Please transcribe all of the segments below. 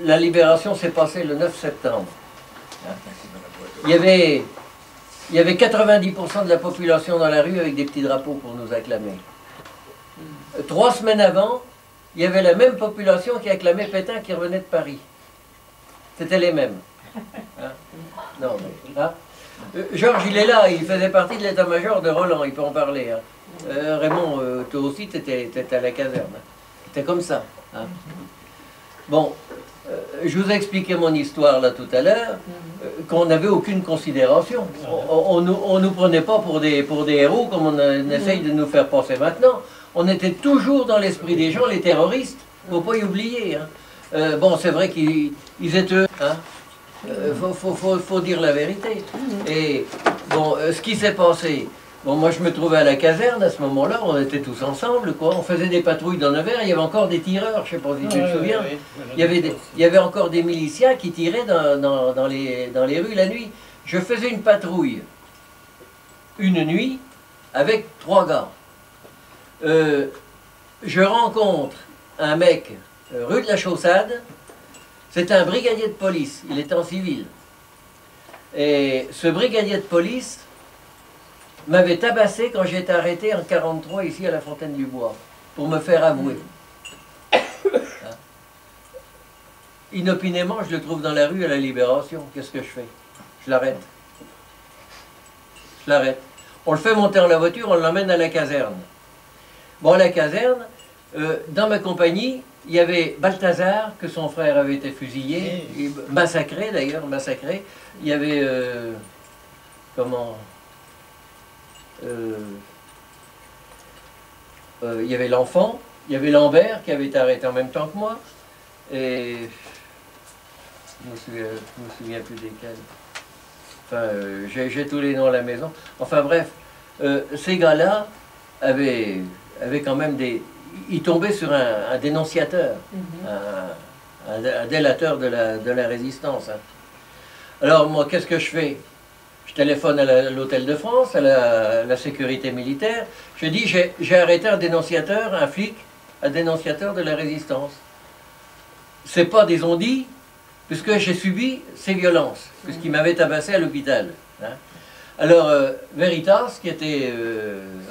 La libération s'est passée le 9 septembre. Il y avait 90% de la population dans la rue avec des petits drapeaux pour nous acclamer. 3 semaines avant, il y avait la même population qui acclamait Pétain qui revenait de Paris. C'était les mêmes. Hein? Non, mais, hein? Georges, il est là, il faisait partie de l'état-major de Roland, il peut en parler. Hein? Raymond, toi aussi, tu étais à la caserne. C'était comme ça. Hein? Bon, je vous ai expliqué mon histoire là tout à l'heure, qu'on n'avait aucune considération. On nous prenait pas pour des héros comme on essaye de nous faire penser maintenant. On était toujours dans l'esprit des gens, les terroristes, il ne faut pas y oublier. Hein. Bon, c'est vrai qu'ils étaient... Hein. Faut dire la vérité. Et bon, ce qui s'est passé, bon, moi je me trouvais à la caserne à ce moment-là, on était tous ensemble, quoi. On faisait des patrouilles dans Nevers, il y avait encore des tireurs, je ne sais pas si tu te souviens. Il y avait encore des miliciens qui tiraient dans les rues la nuit. Je faisais une patrouille, une nuit, avec 3 gars. Je rencontre un mec rue de la Chaussade. C'était un brigadier de police, il était en civil. Et ce brigadier de police m'avait tabassé quand j'ai été arrêté en 1943 ici à la Fontaine-du-Bois, pour me faire avouer. Hein? Inopinément, je le trouve dans la rue à la Libération. Qu'est-ce que je fais? Je l'arrête. Je l'arrête. On le fait monter dans la voiture, on l'emmène à la caserne. Bon, à la caserne, dans ma compagnie, il y avait Balthazar, que son frère avait été fusillé, massacré d'ailleurs, massacré. Il y avait, il y avait l'enfant, il y avait Lambert qui avait été arrêté en même temps que moi, et je me souviens plus desquels. Enfin, j'ai tous les noms à la maison. Enfin bref, ces gars-là avaient quand même des... Ils tombaient sur un dénonciateur, un délateur de la résistance. Hein. Alors moi, qu'est-ce que je fais? Je téléphone à l'Hôtel de France, à la sécurité militaire. Je dis, j'ai arrêté un dénonciateur, un flic, un dénonciateur de la résistance. C'est pas des on-dit, puisque j'ai subi ces violences, puisqu'il m'avait tabassé à l'hôpital. Hein. Alors, Veritas, qui était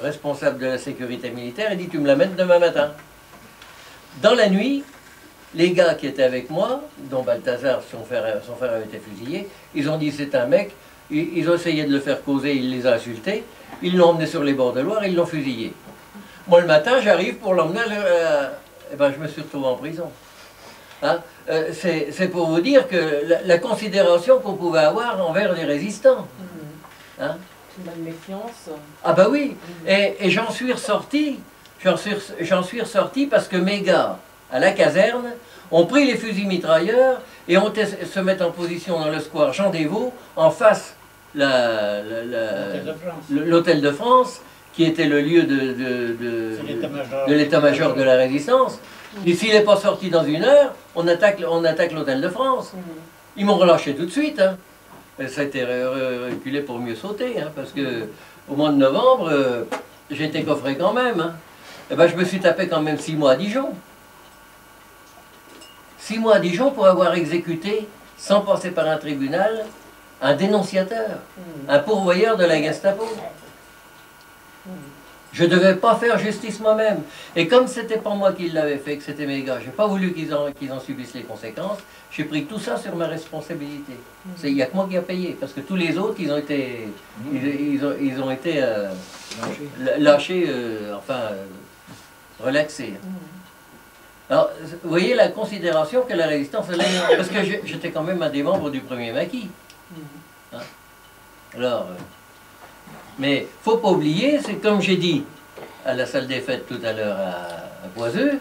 responsable de la sécurité militaire, il dit, tu me l'amènes demain matin. Dans la nuit, les gars qui étaient avec moi, dont Balthazar, son frère avait été fusillé, ils ont dit, c'est un mec, ils ont essayé de le faire causer, il les a insultés, ils l'ont emmené sur les bords de Loire, ils l'ont fusillé. Moi, le matin, j'arrive pour l'emmener, et ben, je me suis retrouvé en prison. Hein? C'est pour vous dire que la considération qu'on pouvait avoir envers les résistants. Hein? La méfiance. Ah bah oui, et j'en suis ressorti, parce que mes gars, à la caserne, ont pris les fusils mitrailleurs et ont se mettre en position dans le square Jean Desvaux, en face l'Hôtel de France, qui était le lieu de l'état-major de la résistance. Et s'il n'est pas sorti dans 1 heure, on attaque l'Hôtel de France. Ils m'ont relâché tout de suite. Hein. Ça a été reculé pour mieux sauter, hein, parce que au mois de novembre, j'ai été coffré quand même. Hein. Et ben, je me suis tapé quand même 6 mois à Dijon. 6 mois à Dijon pour avoir exécuté, sans passer par un tribunal, un dénonciateur, un pourvoyeur de la Gestapo. Je ne devais pas faire justice moi-même. Et comme ce n'était pas moi qui l'avais fait, que c'était mes gars, je n'ai pas voulu qu'ils en subissent les conséquences, j'ai pris tout ça sur ma responsabilité. Il n'y a que moi qui a payé, parce que tous les autres, ils ont été, lâchés, relaxés. Alors, vous voyez la considération que la résistance a, parce que j'étais quand même un des membres du premier maquis. Hein? Alors... mais il ne faut pas oublier, c'est comme j'ai dit à la salle des fêtes tout à l'heure à Boiseux,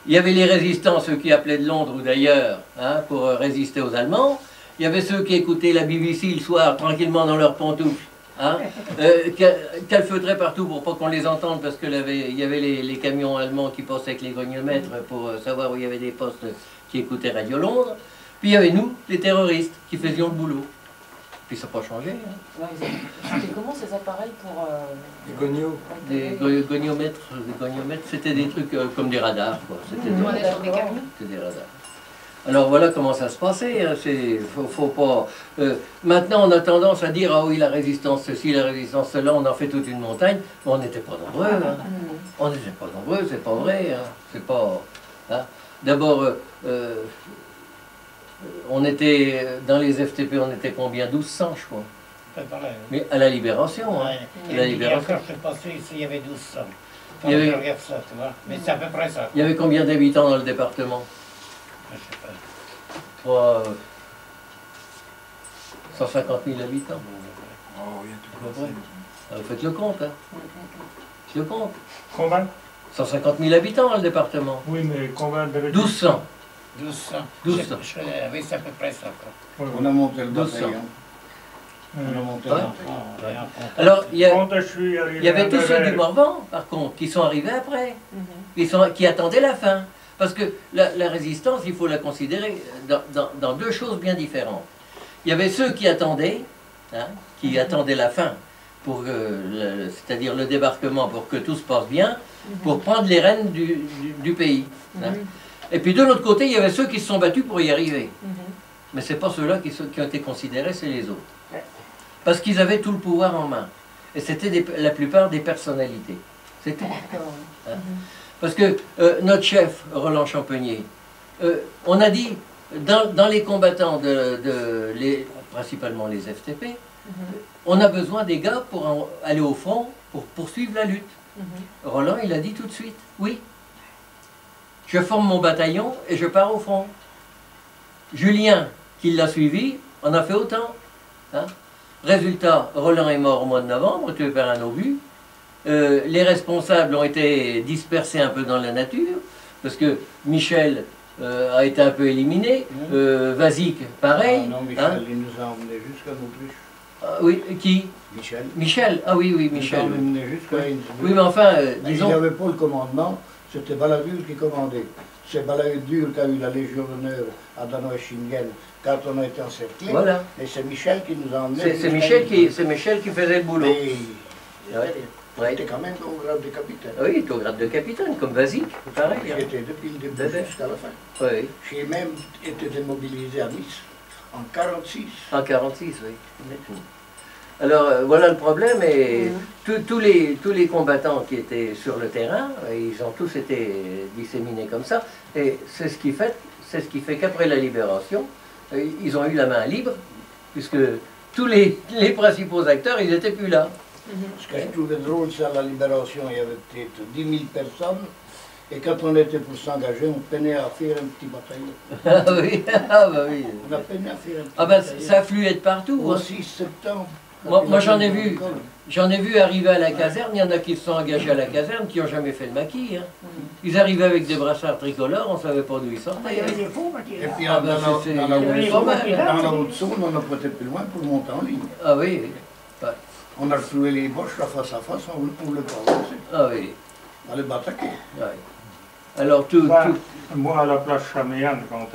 il y avait les résistants, ceux qui appelaient de Londres ou d'ailleurs, hein, pour résister aux Allemands. Il y avait ceux qui écoutaient la BBC le soir, tranquillement dans leurs pantoufles, hein, calfeutraient partout pour pas qu'on les entende, parce qu'il y avait les camions allemands qui passaient avec les grognomètres pour savoir où il y avait des postes qui écoutaient Radio Londres. Puis il y avait nous, les terroristes, qui faisions le boulot. Puis ça n'a pas changé. Hein. Ouais, c'était comment ces appareils pour... Les gonios. Des goniomètres, c'était des trucs comme des radars, quoi. C'était des radars. Alors voilà comment ça se passait. Hein. Faut pas. Maintenant, on a tendance à dire ah oui, la résistance ceci, la résistance cela, on en fait toute une montagne. Mais on n'était pas nombreux. Hein. On n'était pas nombreux, c'est pas vrai. Hein. C'est pas. Hein. D'abord, on était dans les FTP, on était combien 1200, je crois. Mais à la Libération. Ouais. Hein. La Libération. Je suis passé ici, il y avait 1200. Il y avait... Je regarde ça, tu vois. Mais c'est à peu près ça. Il y avait combien d'habitants dans le département? Je sais pas. 150 000 habitants. Oh, il y a tout Ouais. Alors, faites le compte. Hein. Faites le compte. Combien? 150 000 habitants dans le département. Oui, mais combien de... 1200. 1200. 1200. Oui, c'est à peu près ça. Quoi. Oui, On a monté le 1200. bataillon. On a monté Ouais. l'enfant. Alors, il y il avait tous ceux du Morvan, par contre, qui sont arrivés après, qui attendaient la fin. Parce que la résistance, il faut la considérer dans deux choses bien différentes. Il y avait ceux qui attendaient la fin, c'est-à-dire le débarquement, pour que tout se passe bien, pour prendre les rênes du pays. Hein. Et puis de l'autre côté, il y avait ceux qui se sont battus pour y arriver. Mais ce n'est pas ceux-là qui ont été considérés, c'est les autres. Parce qu'ils avaient tout le pouvoir en main. Et c'était la plupart des personnalités. C'est tout. Hein. Parce que notre chef, Roland Champenier, on a dit, dans les combattants, principalement les FTP, on a besoin des gars pour aller au front, pour poursuivre la lutte. Roland, il a dit tout de suite, oui, je forme mon bataillon et je pars au front. Julien, qui l'a suivi, en a fait autant. Hein. Résultat, Roland est mort au mois de novembre, tué par un obus. Les responsables ont été dispersés un peu dans la nature, parce que Michel a été un peu éliminé, Vazik, pareil. Ah non, Michel, hein. il nous a emmenés jusqu'à l'Autriche. Oui, qui? Michel. Michel, ah oui, oui, Il nous a Michel. emmenés jusqu'à Innsbruck. Oui, mais enfin, Il disons... n'avait pas le commandement, c'était Balladur qui commandait. C'est Balladur qui a eu la Légion d'honneur à Danois-Schingen quand on a été encerclés. Voilà. Et c'est Michel qui nous a emmenés. C'est Michel qui faisait le boulot. Mais Ouais. il était quand même au grade de capitaine. Oui, il était au grade de capitaine, comme Vazik, pareil. Il Hein. était depuis le début D'accord. jusqu'à la fin. Oui, J'ai même été démobilisé à Nice en 1946. en 46, oui. Alors, voilà le problème, et tous les combattants qui étaient sur le terrain, ils ont tous été disséminés comme ça, et c'est ce qui fait qu'après la libération, ils ont eu la main libre, puisque tous les principaux acteurs, ils n'étaient plus là. Ce que je trouvais drôle, c'est à la Libération, il y avait peut-être 10 000 personnes. Et quand on était pour s'engager, on peinait à faire un petit bataillon. Ah oui, ah bah oui. On a peiné à faire un petit Ah ben, bataillon. ça affluait de partout. Au Hein. 6 septembre. Moi j'en ai vu arriver à la caserne, il y en a qui se sont engagés à la caserne, qui n'ont jamais fait le maquis. Hein. Ils arrivaient avec des brassards tricolores, on ne savait pas d'où ils sortaient. Il y avait Hein. des faux bâtiments. Et puis Ah dans ben, c'est- la pas mal. Haute-Saône, on a peut-être plus loin pour monter en ligne. Ah oui, oui. On a retrouvé les Boches là face à face, on ne voulait pas avancer. Ah oui. On les attaquer. Ouais. Alors tout... Ben, moi, à la place Chamienne, quand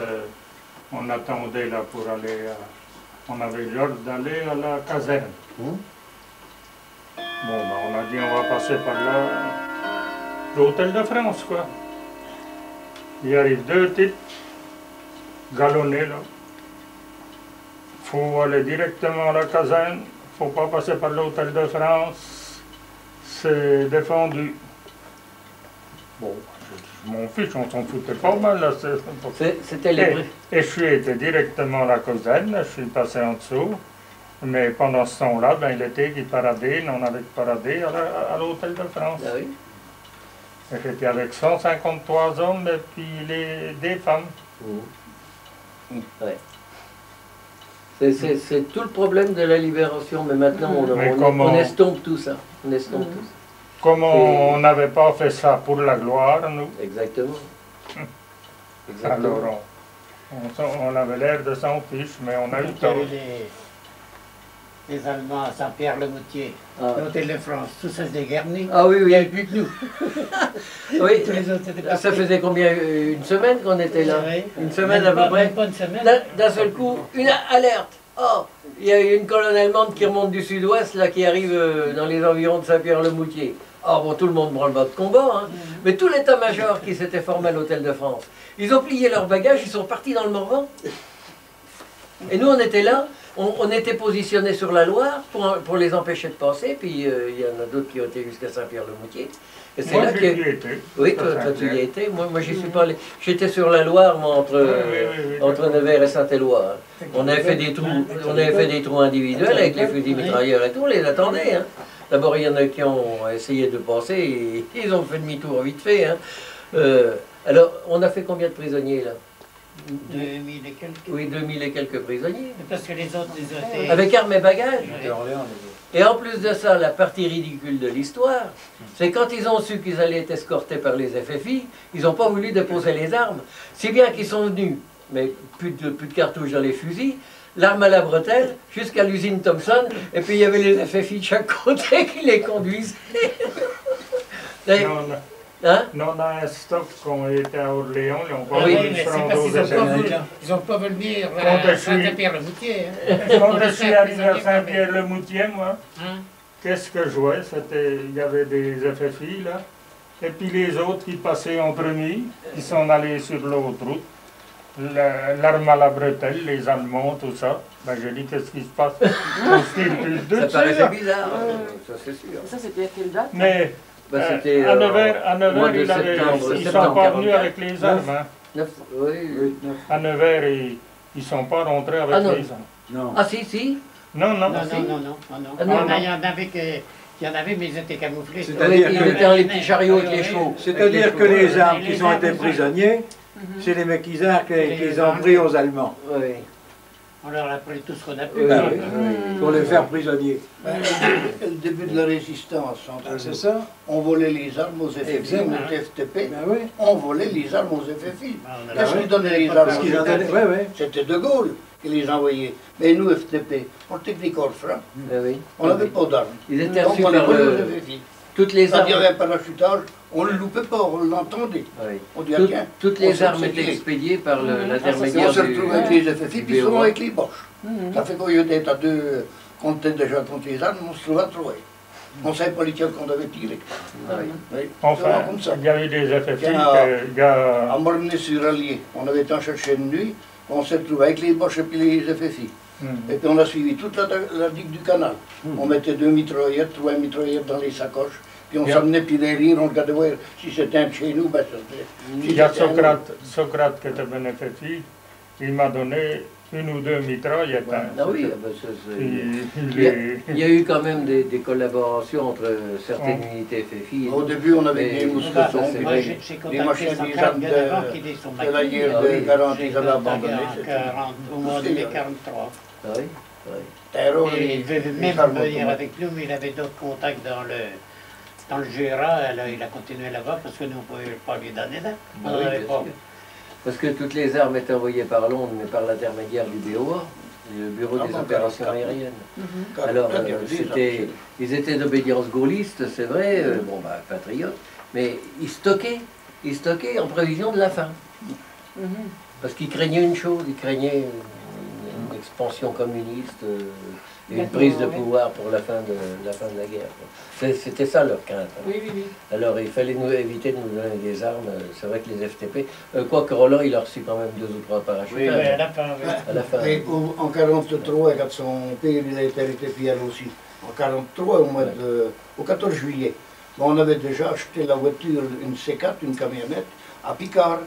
on attendait là pour aller, on avait l'ordre d'aller à la caserne. Bon, ben, on a dit on va passer par là, l'hôtel de France, quoi. Il arrive deux types galonnés là. Faut aller directement à la caserne, faut pas passer par l'hôtel de France, c'est défendu. Bon, je m'en fiche, on s'en foutait pas mal là. C'était les... Et je suis été directement à la caserne, je suis passé en dessous. Mais pendant ce temps-là, ben, il était qui paradait, on avait paradé à l'hôtel de France. Ah oui. Et j'étais avec 153 hommes et puis des femmes. Ouais. C'est tout le problème de la libération, mais maintenant on estompe tout ça. On estompe tout ça. Comment on n'avait pas fait ça pour la gloire, nous? Exactement. Exactement. Alors on avait l'air de s'en fiche, mais on a eu Il y tort. avait les Allemands à Saint-Pierre-le-Moutier, Ah. l'hôtel de France, tout ça c'est dégarni. Ah oui, Il n'y avait oui. plus que nous. Oui. Tous les autres étaient Ça partis. faisait combien? Une semaine qu'on était là? Oui. Une semaine Même à peu pas- près? même pas une semaine. D'un seul coup, une alerte! Oh, il y a une colonne allemande qui remonte du sud-ouest, là, qui arrive dans les environs de Saint-Pierre-le-Moutier. Oh, bon, tout le monde branle bas de combat, hein. Mais tout l'état-major qui s'était formé à l'Hôtel de France, ils ont plié leurs bagages, ils sont partis dans le Morvan. Et nous, on était là, on était positionnés sur la Loire pour les empêcher de passer, puis il y en a d'autres qui ont été jusqu'à Saint-Pierre-le-Moutier. Et c'est Moi, là j'y ai été. Oui, toi tu y étais. Moi j'y suis pas allé. J'étais sur la Loire, moi, entre Nevers et Saint-Éloi. On avait fait des trous individuels avec les fusils mitrailleurs et tout, on les attendait. Hein. D'abord, il y en a qui ont essayé de passer, et ils ont fait demi-tour vite fait. Hein. Alors, on a fait combien de prisonniers là? 2000 et quelques. Oui, 2000 et quelques prisonniers. Parce que les autres, ils ont été... Avec armes et bagages. Ouais. Et en plus de ça, la partie ridicule de l'histoire, c'est quand ils ont su qu'ils allaient être escortés par les FFI, ils n'ont pas voulu déposer les armes. Si bien qu'ils sont venus, mais plus de cartouches dans les fusils, l'arme à la bretelle, jusqu'à l'usine Thompson, et puis il y avait les FFI de chaque côté qui les conduisaient. Non, Hein? non, on a un stock qu'on était à Orléans, ils n'ont pas Oui, voulu mais se c'est rendre parce aux qu'ils n'ont pas voulu, FFI. ils ont pas voulu venir Quand à je suis- Saint-Pierre-le-Moutier. Quand je suis arrivé à Saint-Pierre-le-Moutier, moi, Hein? qu'est-ce que je vois? Il y avait des FFI là, et puis les autres qui passaient entre midi, qui sont allés sur l'autre route. L'arme à la bretelle, les Allemands, tout ça. Ben, j'ai dit, qu'est-ce qui se passe? On se tire plus de Ça dessus, paraissait là. bizarre, ça c'est sûr. Ça, c'était à quelle date? Mais Bah, c'était à 9h, mois de ils septembre ne sont pas venus 44. avec les armes. Hein. Oui. À 9h, ils ne sont pas rentrés avec Ah, non. les armes. Non. Ah si. Non, non. Non, non, non, non. Ah, non, Il y en avait il y en avait, mais ils étaient camouflés. Oui, C'est-à-dire ils que- étaient dans les petits chariots avec les chevaux. C'est-à-dire que les armes qui ont été prisonniers, c'est les maquisards qu'ils ont pris aux Allemands Oui. On leur a pris tout ce qu'on a pu. Oui, Ben oui, oui. oui. pour les faire prisonniers. Le début de la résistance, C'est ça? on volait les armes aux FFI, Exact. on était FTP, Ben oui. on volait les armes aux FFI. On a Qu'est-ce ouais. qui donnait les armes Parce aux qu'ils en FFI? donnaient. Ouais, ouais. C'était De Gaulle qui les envoyait. Mais nous, FTP, on était des corps francs, Oui. on n'avait pas d'armes. Ils étaient Donc reçus on les par volait aux FFI. toutes les Quand il y armes. avait un parachutage, on ne le loupait pas, on l'entendait. Oui. On dit, ah, Toutes, tiens, toutes on les s'est armes étaient recyclé. expédiées par Et l'intermédiaire on se du... retrouve avec les FFI, puis souvent bureau. avec les Boches. Ça fait qu'au lieu d'être à deux, qu'on était déjà contre les armes, on se trouvait à trois. On ne savait pas lesquels qu'on avait tiré. Ah oui. Oui, c'est Enfin, vraiment comme ça. il y avait des FFI Tiens, que, il y a- À Mornay-sur-Allier, on avait été en chercher une nuit, on s'est retrouvé avec les Boches et puis les FFI. Et puis on a suivi toute la digue du canal. On mettait 2 mitraillettes, 3 mitraillettes dans les sacoches, puis on Bien. s'amenait puis derrière, on regardait voir si c'était un de chez nous, ben c'était... Il y a Socrate qui était un FFI, il m'a donné une ou deux mitraillettes. Hein. Ah oui, ah ben ça, c'est- Il il y, a, est- il y a eu quand même des collaborations entre certaines unités FFI et Au tout. début, on avait Mais- des ça, mousquetons, c'est puis vrai. J'ai des contacté machines, des Socrate gens bien de avant qu'il ait son la maquis. guerre Ah de oui. 40, J'ai ils avaient contacté abandonné. en 40, au mois de mai 43. Ah oui, oui. Terreau, Et il devait les même armes venir automatiques. avec nous, mais il avait d'autres contacts dans le Jura. Là, il a continué là-bas parce que nous, on ne pouvait pas lui donner là. On Ah n'en oui, avait bien pas. sûr. Parce que toutes les armes étaient envoyées par Londres, mais par l'intermédiaire du BOA, le Bureau Ah des bon, opérations d'accord. aériennes. Quand- Alors, quand il y avait des c'était, armes, ils étaient d'obédience gaulliste, c'est vrai, bon bah patriotes, mais ils stockaient en prévision de la fin. Parce qu'ils craignaient une chose, ils craignaient une expansion communiste, et une D'accord, prise de ouais. pouvoir pour la fin de la guerre. C'était ça leur crainte. hein. Oui. Alors il fallait nous éviter de nous donner des armes, c'est vrai que les FTP, quoique Roland il a reçu quand même 2 ou 3 parachutes Oui, à la fin, oui. à la fin. Et en 43, quand son père il a été arrêté, puis elle aussi, en 43, au 14 juillet, bon, on avait déjà acheté la voiture, une C4, une camionnette, à Picard,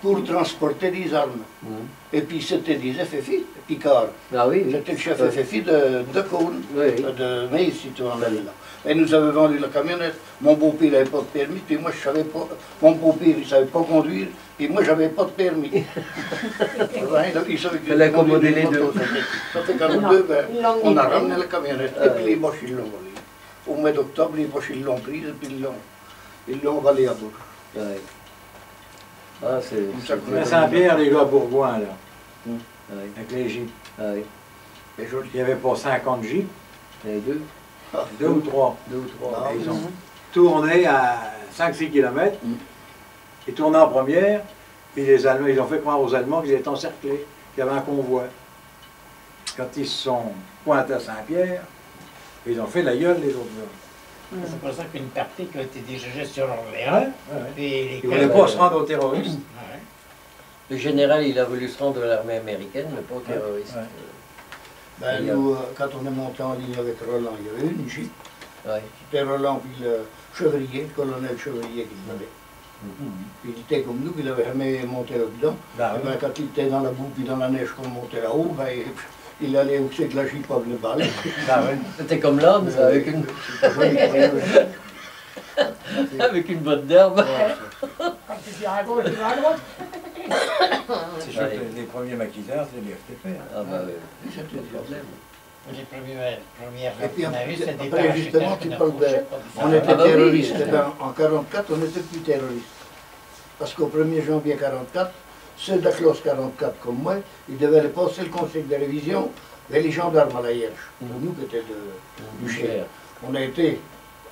pour transporter des armes. Mhm. Et puis c'était des FFI, Picard. Ah oui, oui. J'étais le chef Ouais. FFI de Cône, Oui. de Meis, si tu en allais là. Et nous avait vendu la camionnette. Mon beau-père n'avait pas de permis, puis moi je savais pas. Mon beau-père il savait pas conduire, puis moi j'avais pas de permis. Ouais, donc, il savait que Fallait accommoder conduire les une deux. moto, ça fait qu'en deux, ben, Une longue on a ligne. ramené la camionnette. Et puis les Boches ils l'ont volée. Au mois d'octobre, les Boches ils l'ont prise, et puis ils l'ont volée à Bourges. Ouais. Ah, c'est... Ça c'est- À Saint-Pierre, les gars bourgoins, là, Ah oui, avec les jeeps. ah oui. Et je le Il n'y avait pas 50 jeeps, Les deux, 2 ou 3. 2 ou 3. Ah, Ils ont tourné à 5-6 km, ils tournaient en première, puis les Allemands, ils ont fait croire aux Allemands qu'ils étaient encerclés, qu'il y avait un convoi. quand ils se sont pointés à Saint-Pierre, ils ont fait la gueule les autres jours. C'est pour ça qu'une partie qui a été dirigée sur Orléans. Ouais, ouais. Et Ils ne voulaient pas se rendre aux terroristes. Ouais. Le général, il a voulu se rendre à l'armée américaine, mais pas aux terroristes. Ouais. Ben, nous, quand on est monté en ligne avec Roland, il y avait une Jeep. Ouais. C'était Roland, puis le Chevrier, le colonel Chevrier qui l'avait. Puis il était comme nous, puis il n'avait jamais monté là-dedans. Ben, Et ben, quand il était dans la boue, puis dans la neige, qu'on montait là-haut, ben, il allait où c'est que la Jeep venait balle. C'était comme l'homme, ça, avec une, avec une botte d'herbe. Quand tu tires à gauche, tu vas à droite. C'est sûr que les premiers maquisards, c'est les FTP. Ah bah oui, C'était pas de problème. Les premières Et puis qu'on a vues, c'était des après, justement, tu parles de... On était Ah bah oui. terroristes. Eh ben, en 1944, on n'était plus terroristes. Parce qu'au 1er janvier 1944, ceux de la classe 44 comme moi, ils devaient aller passer le conseil de révision vers les gendarmes à la Hierge. Pour nous qui étaient du Cher. On a été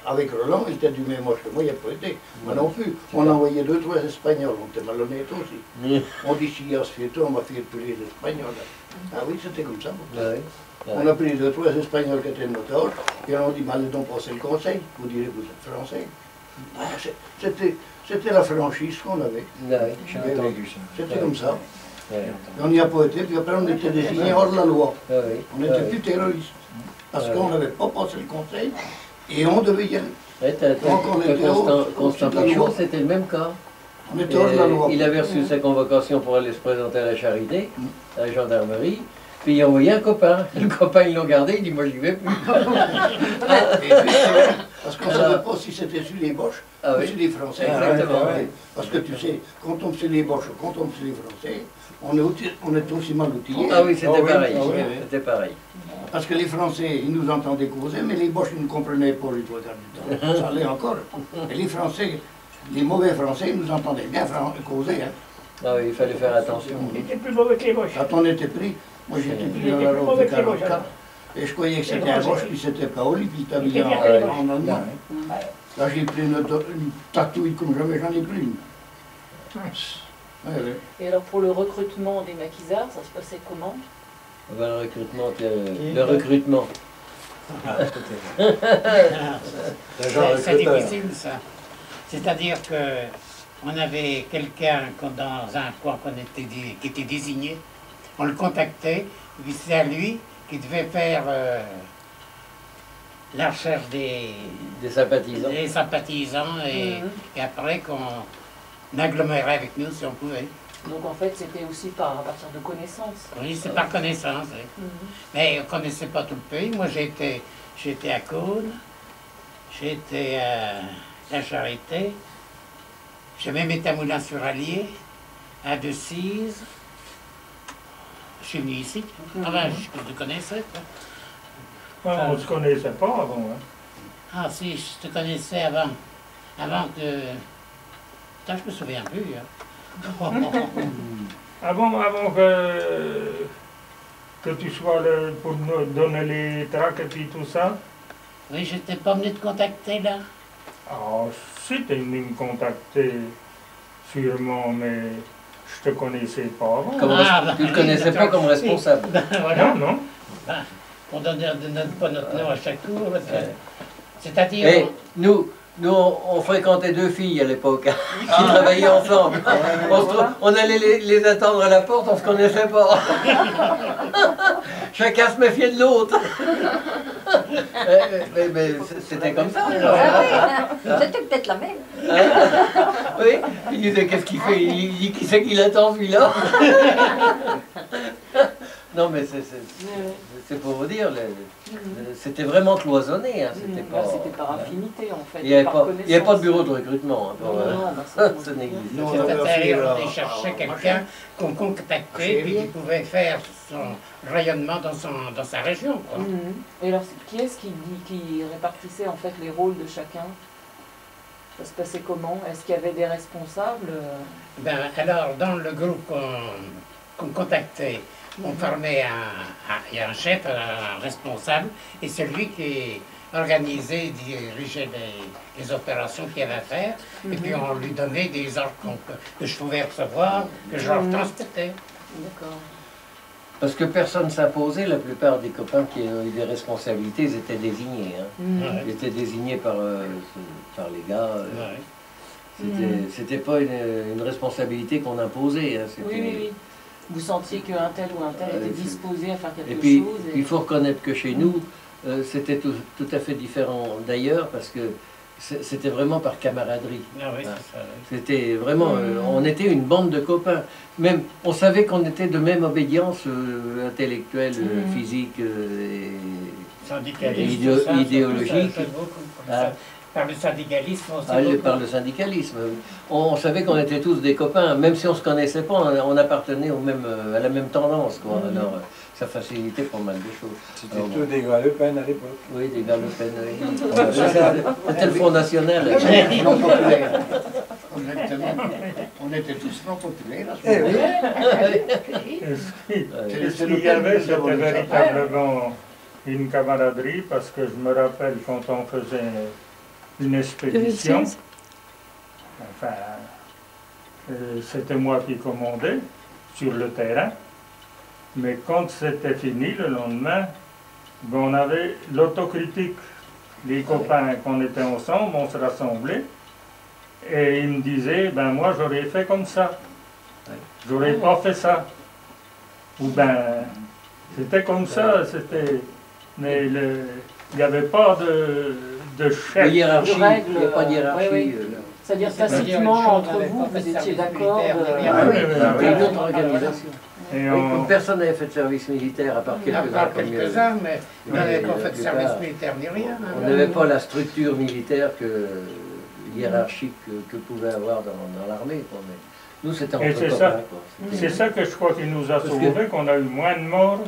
avec Roland, il était du même âge que moi, il n'a pas été. Moi non plus. On a envoyé 2-3 Espagnols, on était malhonnêtes aussi. On dit si on se fait tout, on va faire tous les Espagnols. Ah oui, c'était comme ça. Ouais. On a pris 2-3 Espagnols qui étaient de notre âge, et on dit, allez donc passer le conseil, vous direz vous êtes français. Ah, c'était la franchise qu'on avait. Ouais. J'ai entendu ça. C'était comme ça. Ouais. Et on n'y a pas été, puis après on était désignés hors de la loi. Ah oui. On n'était plus terroristes. Parce qu'on n'avait pas passé le conseil, et on devait y aller. Ouais, Donc, on était Constant au-dessus de la Pichot, loi. c'était le même cas. On était hors de la loi. Il avait reçu sa convocation pour aller se présenter à la Charité, à la gendarmerie, puis il a envoyé un copain. Le copain, ils l'ont gardé, il dit moi j'y vais plus. Et puis, parce qu'on ne savait pas si c'était sur les Boches Ah ou oui. sur les Français. Exactement. Ouais. Parce que tu sais, quand on tombe sur les Boches ou quand on tombe sur les Français, on est aussi mal outillés. Ah oui, c'était Ah oui, pareil. ah oui. C'était pareil. Parce que les Français, ils nous entendaient causer, mais les Boches, ils ne comprenaient pas les trois quarts du temps. Ça allait encore. Et les Français, les mauvais Français, ils nous entendaient bien causer. Hein. Ah oui, il fallait faire attention. Il était plus mauvais que les Boches. Quand on était pris, moi j'étais pris Il dans était la plus route de mauvais que les Boches, 44, et je croyais que c'était un Boche, puis c'était Paoli, puis il Il était t'habillait pire que les en Boches. Allemand. Là j'ai pris une tatouille comme jamais, j'en ai pris une. Ouais, ouais. Et alors pour le recrutement des maquisards, ça se passait comment? Ben, le recrutement. Ah, c'était- Le genre C'est recruteur. difficile ça. C'est-à-dire que on avait quelqu'un dans un coin qui était désigné, on le contactait, puis c'est à lui qui devait faire la recherche des sympathisants et après qu'on agglomérait avec nous si on pouvait. Donc en fait c'était aussi à partir de connaissances. Oui, c'est par connaissance. Oui. Mais on ne connaissait pas tout le pays. Moi j'étais à Cône, j'étais à la Charité, j'ai même été à Moulins-sur-Allier, à Decize. Je suis venu ici. Ah ben, je te connaissais. Quoi. On ne se connaissait pas avant. Hein. Ah si, je te connaissais avant. Avant que... Putain, je me souviens plus. Hein. Avant que tu sois là pour nous donner les tracts et puis tout ça. Oui, j'étais pas venu te contacter là. Alors, si tu es venu me contacter, sûrement, mais je te connaissais pas avant. Tu ne le connaissais pas comme responsable. Voilà. Non, non. On ne donne pas notre nom à chaque tour. C'est-à-dire... Et nous, on fréquentait deux filles à l'époque, qui travaillaient ensemble. On allait les attendre à la porte, on ne se connaissait pas. Chacun se méfiait de l'autre. Mais c'était comme ça. C'était peut-être la même. Oui, il disait qu'est-ce qu'il fait? Il dit qui c'est qui l'attend celui-là? Non mais c'est pour vous dire, c'était vraiment cloisonné. Hein, c'était pas, C'était par affinité en fait. il n'y avait, par pas de connaissance. bureau de recrutement. Hein, pour, Non, bah, ça, ça n'existait Non, pas. on avait C'est-à-dire aussi, on cherchait quelqu'un qu'on contactait et qui pouvait faire son rayonnement dans sa région. Quoi. Et alors qui est-ce qui répartissait en fait les rôles de chacun? Ça se passait comment? Est-ce qu'il y avait des responsables? Ben, alors, dans le groupe qu'on contactait, on formait il y a un chef, un responsable, et celui qui organisait, dirigeait les opérations qu'il y avait à faire, et puis on lui donnait des ordres que je pouvais recevoir, que je leur transmettais. D'accord. Parce que personne ne s'imposait, la plupart des copains qui ont eu des responsabilités, ils étaient désignés. Hein. Ouais. Ils étaient désignés par les gars. Ouais. C'était pas une responsabilité qu'on imposait. Hein. Oui, oui, oui. Vous sentiez qu'un tel ou un tel était disposé à faire quelque Et puis, chose. il faut reconnaître que chez nous, c'était tout à fait différent d'ailleurs, parce que c'était vraiment par camaraderie. Ah oui, Hein. c'est ça. Oui. C'était vraiment, on était une bande de copains. Même, on savait qu'on était de même obédience intellectuelle, physique et Syndicalisme, idéo- tout ça, idéologique. ça, beaucoup, comme Ah. ça. Par le syndicalisme aussi. par le syndicalisme. On savait qu'on était tous des copains, même si on ne se connaissait pas, on appartenait à la même tendance. Quoi. Alors, ça facilitait pas mal de choses. C'était Alors, tous des gars Le Pen à l'époque. Oui, des gars Le Pen, oui. C'était le Front National. Non populaire. Honnêtement, on était tous non populaires à ce Eh oui. moment-là. Et ce qu'il y avait, c'était véritablement une camaraderie, parce que je me rappelle quand on faisait une expédition, enfin, c'était moi qui commandais sur le terrain, mais quand c'était fini, le lendemain, ben, on avait l'autocritique. Les copains, qu'on était ensemble, on se rassemblait, et ils me disaient, ben moi j'aurais fait comme ça, j'aurais pas fait ça. Ou ben, c'était comme ça, c'était... Mais il n'y avait pas de chef. De hiérarchie, De règles, il n'y a pas de hiérarchie. oui, oui. C'est-à-dire C'est-à-dire une tacitement chose, entre on avait vous, pas fait vous étiez service d'accord. militaire, ni rien. Ah oui, Ah oui, c'est une oui. autre organisation. Et Oui, on- personne n'avait fait de service militaire à part À quelques-uns. part comme, quelques-uns, mais on mais n'avait pas la fait de plupart, service militaire ni rien. hein. On n'avait pas la structure militaire hiérarchique que pouvait avoir dans l'armée. Quoi, mais nous, c'était entre Et c'est copains. ça. Quoi. C'était- C'est ça que je crois qui nous a Parce que- sauvés, qu'on a eu moins de morts.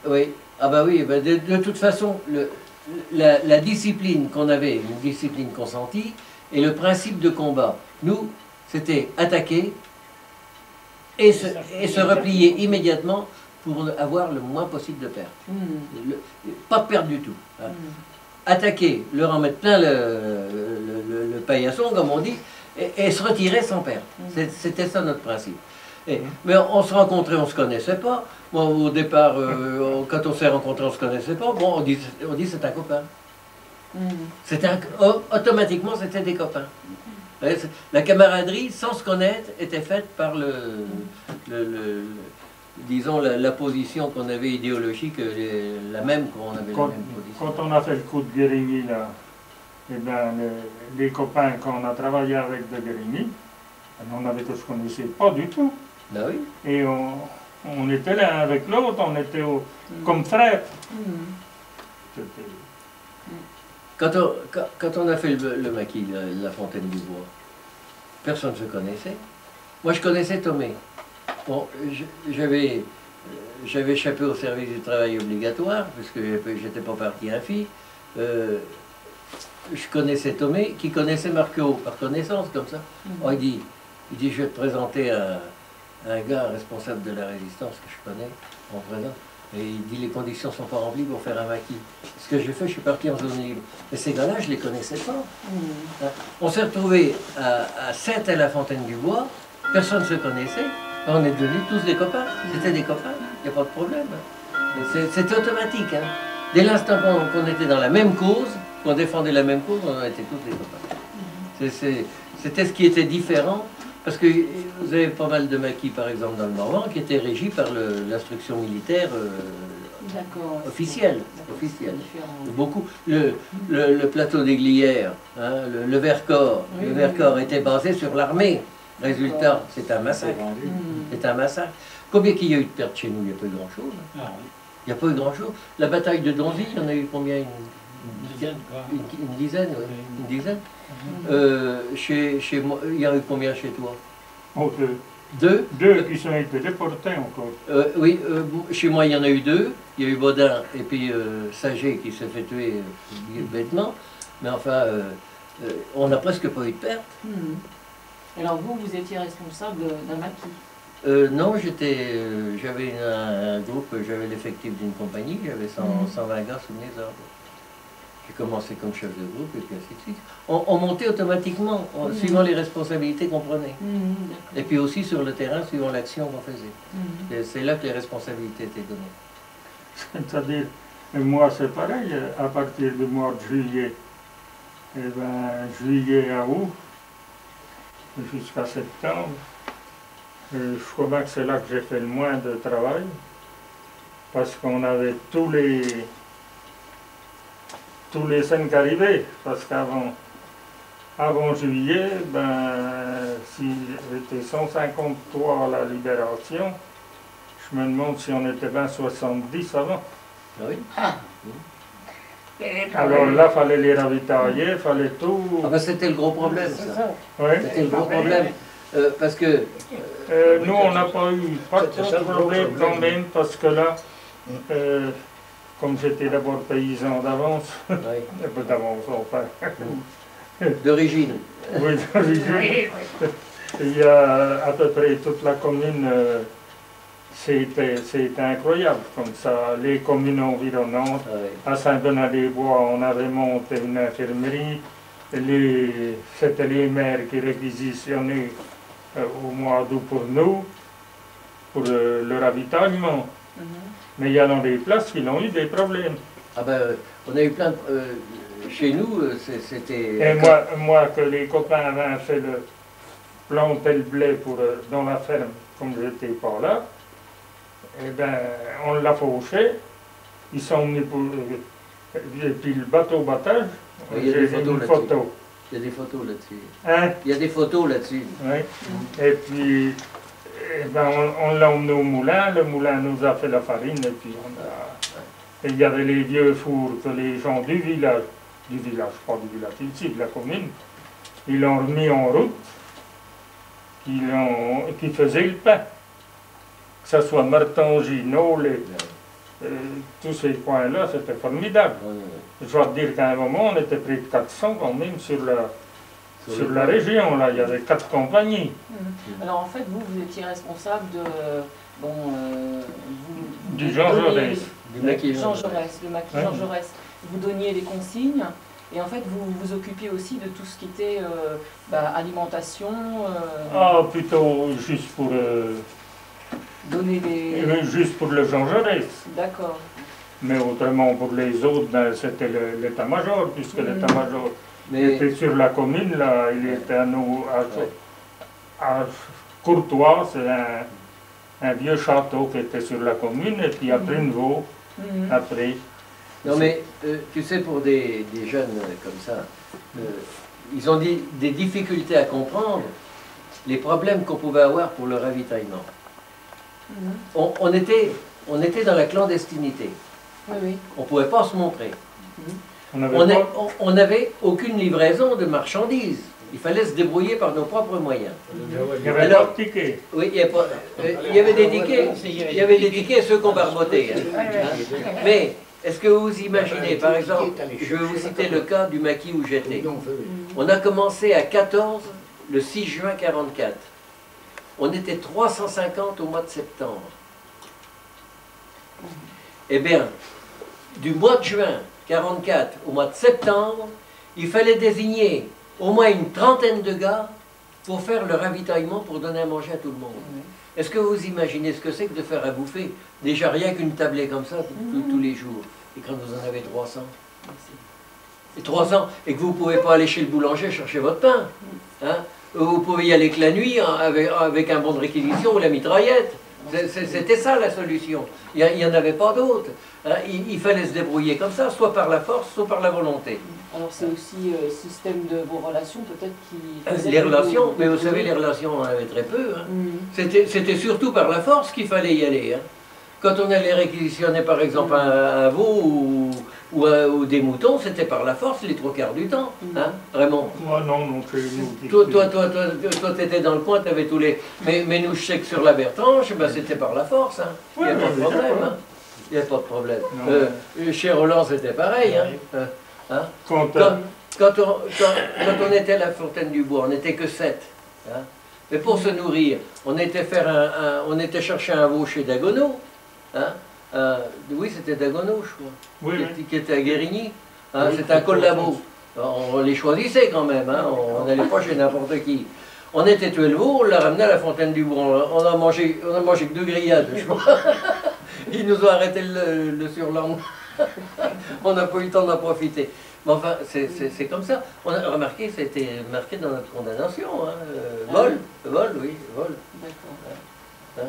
Oui, ah bah oui, bah de toute façon, la discipline qu'on avait, une discipline consentie, et le principe de combat, nous, c'était attaquer et se replier immédiatement pour avoir le moins possible de pertes. Pas de perte du tout. Hein. Attaquer, leur en mettre plein le paillasson, comme on dit, et se retirer sans perte. C'était ça notre principe. Mais on se rencontrait, on ne se connaissait pas. Moi, au départ, quand on s'est rencontrés, on ne se connaissait pas. Bon, on dit c'est un copain. Automatiquement, c'était des copains. La camaraderie, sans se connaître, était faite par disons, la position qu'on avait idéologique, la même, qu'on avait la Quand, même position. quand on a fait le coup de Guérigny, là, eh ben, les copains, quand on a travaillé avec de Guérigny, on avait que je ne connaissais pas du tout. Ben oui. Et on était l'un avec l'autre, on était comme frères. C'était- Quand on a fait le maquis, la Fontaine du Bois, personne ne se connaissait. Moi, je connaissais Tomé. Bon, j'avais échappé au service du travail obligatoire, puisque je n'étais pas parti infi. Je connaissais Tomé, qui connaissait Marco, par connaissance, comme ça. Oh, il dit, je vais te présenter un gars responsable de la résistance que je connais, en présent. Et il dit, les conditions ne sont pas remplies pour faire un maquis. Ce que j'ai fait, je suis parti en zone libre. Mais ces gars-là, je ne les connaissais pas. Hein. On s'est retrouvés à Sainte-à-la-Fontaine-du-Bois, personne ne se connaissait. On est devenus tous des copains. C'était des copains, il n'y a pas de problème. C'était automatique. Hein. Dès l'instant qu'on était dans la même cause, qu'on défendait la même cause, on était tous des copains. C'était ce qui était différent. Parce que vous avez pas mal de maquis, par exemple, dans le Morvan, qui étaient régis par l'instruction militaire officielle. Beaucoup. Le plateau des Glières, hein, le Vercors, le Vercors était basé sur l'armée. Résultat, c'est un massacre. C'est un massacre. Combien qu'il y a eu de pertes chez nous? Il n'y a pas eu grand-chose. Il n'y a pas eu grand-chose. La bataille de Donzy, il y en a eu combien? Une dizaine, oui. Une dizaine. Chez moi, il y en a eu combien chez toi? Oh, Deux? deux qui sont été déportés encore. Oui, chez moi il y en a eu deux. Il y a eu Baudin et puis Saget qui s'est fait tuer bêtement. Mais enfin, on n'a presque pas eu de perte. Alors vous étiez responsable d'un maquis? Non, j'avais un groupe, j'avais l'effectif d'une compagnie, j'avais 120 gars sous mes ordres. J'ai commencé comme chef de groupe et puis ainsi de suite. On montait automatiquement, suivant les responsabilités qu'on prenait. Et puis aussi sur le terrain, suivant l'action qu'on faisait. Et c'est là que les responsabilités étaient données. C'est-à-dire, moi c'est pareil, à partir du mois de juillet, et ben, juillet à août, jusqu'à septembre, je crois bien que c'est là que j'ai fait le moins de travail, parce qu'on avait tous les scènes qui arrivaient, parce avant juillet, ben, si j'étais 153 à la Libération, je me demande si on était bien 70 avant. Ah oui. Alors là, il fallait les ravitailler, il fallait tout. Ah ben, c'était le gros problème, ça. Ouais. C'était le gros problème. Parce que... nous, on n'a pas eu pas trop de problème quand même, parce que là, comme j'étais d'abord paysan d'avance, Oui. d'avance, enfin, D'origine. oui, d'origine, il y a à peu près toute la commune, c'était incroyable, comme ça, les communes environnantes. Ah oui. À Saint-Bernard-des-Bois, on avait monté une infirmerie. C'était les maires qui réquisitionnaient au mois d'août pour nous, pour le ravitaillement. Mais il y en a des places qui ont eu des problèmes. Ah ben, on a eu plein de... chez nous, c'était... Et moi, que les copains avaient fait planter le blé dans la ferme, comme je n'étais pas là, eh ben, on l'a fauché. Ils sont venus pour... Et puis le bateau battage, Il y a des j'ai photos une là-dessus. photo. Il y a des photos là-dessus. Hein? Il y a des photos là-dessus. Oui. Et puis, eh ben, on l'a emmené au moulin, le moulin nous a fait la farine, et puis et il y avait les vieux fours que les gens du village, pas du village, ici, de la commune, ils l'ont remis en route, qui faisaient le pain. Que ce soit Martangino, tous ces coins-là, c'était formidable. Je dois te dire qu'à un moment, on était près de 400 quand même sur la région, là, il y avait 4 compagnies. Alors en fait, vous étiez responsable de... Du Jean Jaurès. Du maquis Jean Jaurès, le maquis Ouais. Jean Jaurès. Vous donniez des consignes et en fait vous vous occupiez aussi de tout ce qui était alimentation, Ah, plutôt juste pour, donner des... juste pour le Jean Jaurès. D'accord. Mais autrement, pour les autres, ben, c'était l'état-major, puisque l'état-major Mais était sur la commune, là, il était à Courtois, c'est un vieux château qui était sur la commune, et puis à Prinevaux, après. non mais tu sais, pour des jeunes comme ça, ils ont des difficultés à comprendre les problèmes qu'on pouvait avoir pour le ravitaillement. On était dans la clandestinité. Oui, oui. On ne pouvait pas se montrer. On On n'avait aucune livraison de marchandises. Il fallait se débrouiller par nos propres moyens. il y avait Alors- pas de ticket. Oui, il y avait des tickets. Il y avait des tickets, ceux qu'on barbotait. Hein. Mais est-ce que vous imaginez, par exemple, je vais vous citer le cas du maquis où j'étais. On a commencé à 14 le 6 juin 44. On était 350 au mois de septembre. Eh bien, du mois de juin 44 au mois de septembre, il fallait désigner au moins une trentaine de gars pour faire le ravitaillement, pour donner à manger à tout le monde. Est-ce que vous imaginez ce que c'est que de faire à bouffer? Déjà rien qu'une tablée comme ça tous les jours. Et quand vous en avez 300, et 300, et que vous ne pouvez pas aller chez le boulanger chercher votre pain, hein? Vous pouvez y aller que la nuit avec un bon de réquisition ou la mitraillette. C'était ça la solution. Il n'y en avait pas d'autre. Hein? Il fallait se débrouiller comme ça, soit par la force, soit par la volonté. Alors c'est aussi le système de vos relations peut-être qui... faisait Les que relations, vous- mais vous savez, les relations, on en avait très peu. Hein. Mhm. C'était surtout par la force qu'il fallait y aller. Hein. Quand on allait réquisitionner par exemple un veau ou des moutons, c'était par la force les 3/4 du temps. Hein, vraiment. Moi, non, chez nous. Toi, t'étais dans le coin, t'avais tous les... Mais nous, je sais que sur la Bertrange, ben, c'était par la force. Hein. Il n'y a Ouais, pas de mais problème. d'accord. Hein. Il n'y a pas de problème. Non. Chez Roland, c'était pareil. Hein. Hein. Quand, Quand on était à la Fontaine du Bois, on n'était que 7. Hein. Mais pour se nourrir, on était chercher un veau chez Dagoneau. Hein. Oui, c'était Dagoneau, je crois, oui, qui était à Guérigny. Hein, Oui, c'est un c'est collabo. On les choisissait quand même, hein, on n'allait pas chez n'importe qui. On était tué le veau, on l'a ramené à la Fontaine du Bourg. On a mangé que 2 grillades, je crois. Ils nous ont arrêté le surlendemain. On n'a pas eu le temps d'en profiter. Mais enfin, c'est comme ça. On a remarqué, c'était marqué dans notre condamnation. Hein, vol, oui, vol. D'accord. Hein,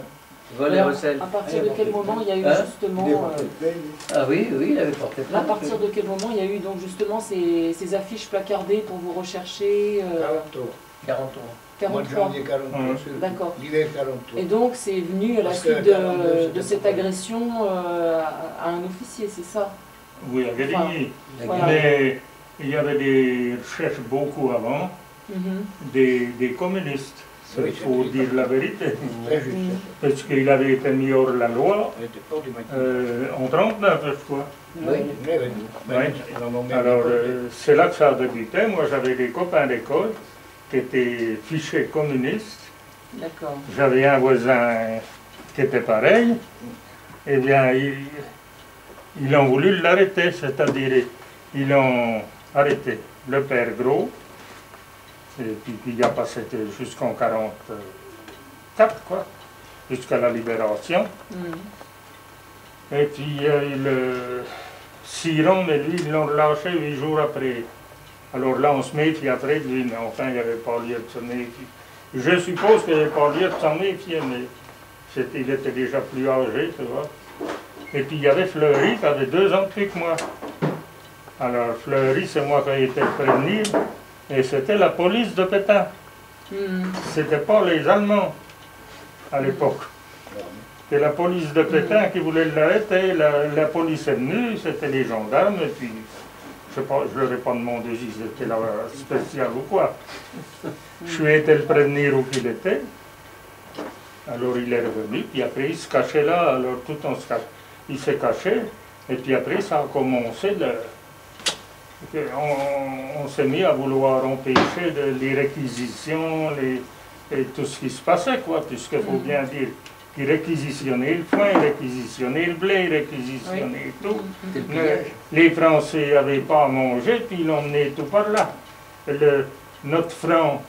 vol et Alors, recel. à partir de quel moment il y a eu Hein justement... Ah oui, il avait porté à plainte. partir de quel moment il y a eu donc justement ces affiches placardées pour vous rechercher 43. 43. Mois de 43. janvier 43, sûr. D'accord. L'hiver 43. Et donc c'est venu à la Parce que suite 42, de cette agression à un officier, c'est ça? Oui, à Grigny. Voilà. Mais il y avait des recherches beaucoup avant, Mhm. des communistes. Il Oui, faut dire la vérité. Très juste. Parce qu'il avait été mis hors la loi On était pas du matin. en 1939, je crois. Oui. Oui, oui. Oui. Ils en ont mis Alors, des c'est là que ça a débuté. Moi, j'avais des copains d'école qui étaient fichés communistes. D'accord. J'avais un voisin qui était pareil. Eh bien, ils ont voulu l'arrêter, c'est-à-dire, ils ont arrêté le père Gros. Et puis, il a passé jusqu'en 44, quoi, jusqu'à la libération. Mhm. Et puis, le Siron, mais lui, ils l'ont relâché 8 jours après. Alors là, on se méfie après de lui, mais enfin, il n'y avait pas lieu de se méfier. Je suppose qu'il n'y avait pas lieu de s'en méfier, mais il était déjà plus âgé, tu vois. Et puis, il y avait Fleury, qui avait 2 ans de plus que moi. Alors, Fleury, c'est moi qui ai été prévenir, et c'était la police de Pétain. Mhm. C'était pas les Allemands, à l'époque. C'était la police de Pétain qui voulait l'arrêter, la police est venue, c'était les gendarmes, et puis, je ne leur ai pas demandé si c'était la spéciale ou quoi. Je suis été le prévenir où il était, alors il est revenu, puis après il se cachait là, alors tout il s'est caché, et puis après ça a commencé, on s'est mis à vouloir empêcher les réquisitions, et tout ce qui se passait, quoi, puisqu'il faut bien dire. Ils réquisitionnaient le foin, ils réquisitionnaient le blé, ils réquisitionnaient tout. C'était le pillage. Les Français n'avaient pas à manger, puis ils l'emmenaient tout par là. Notre franc,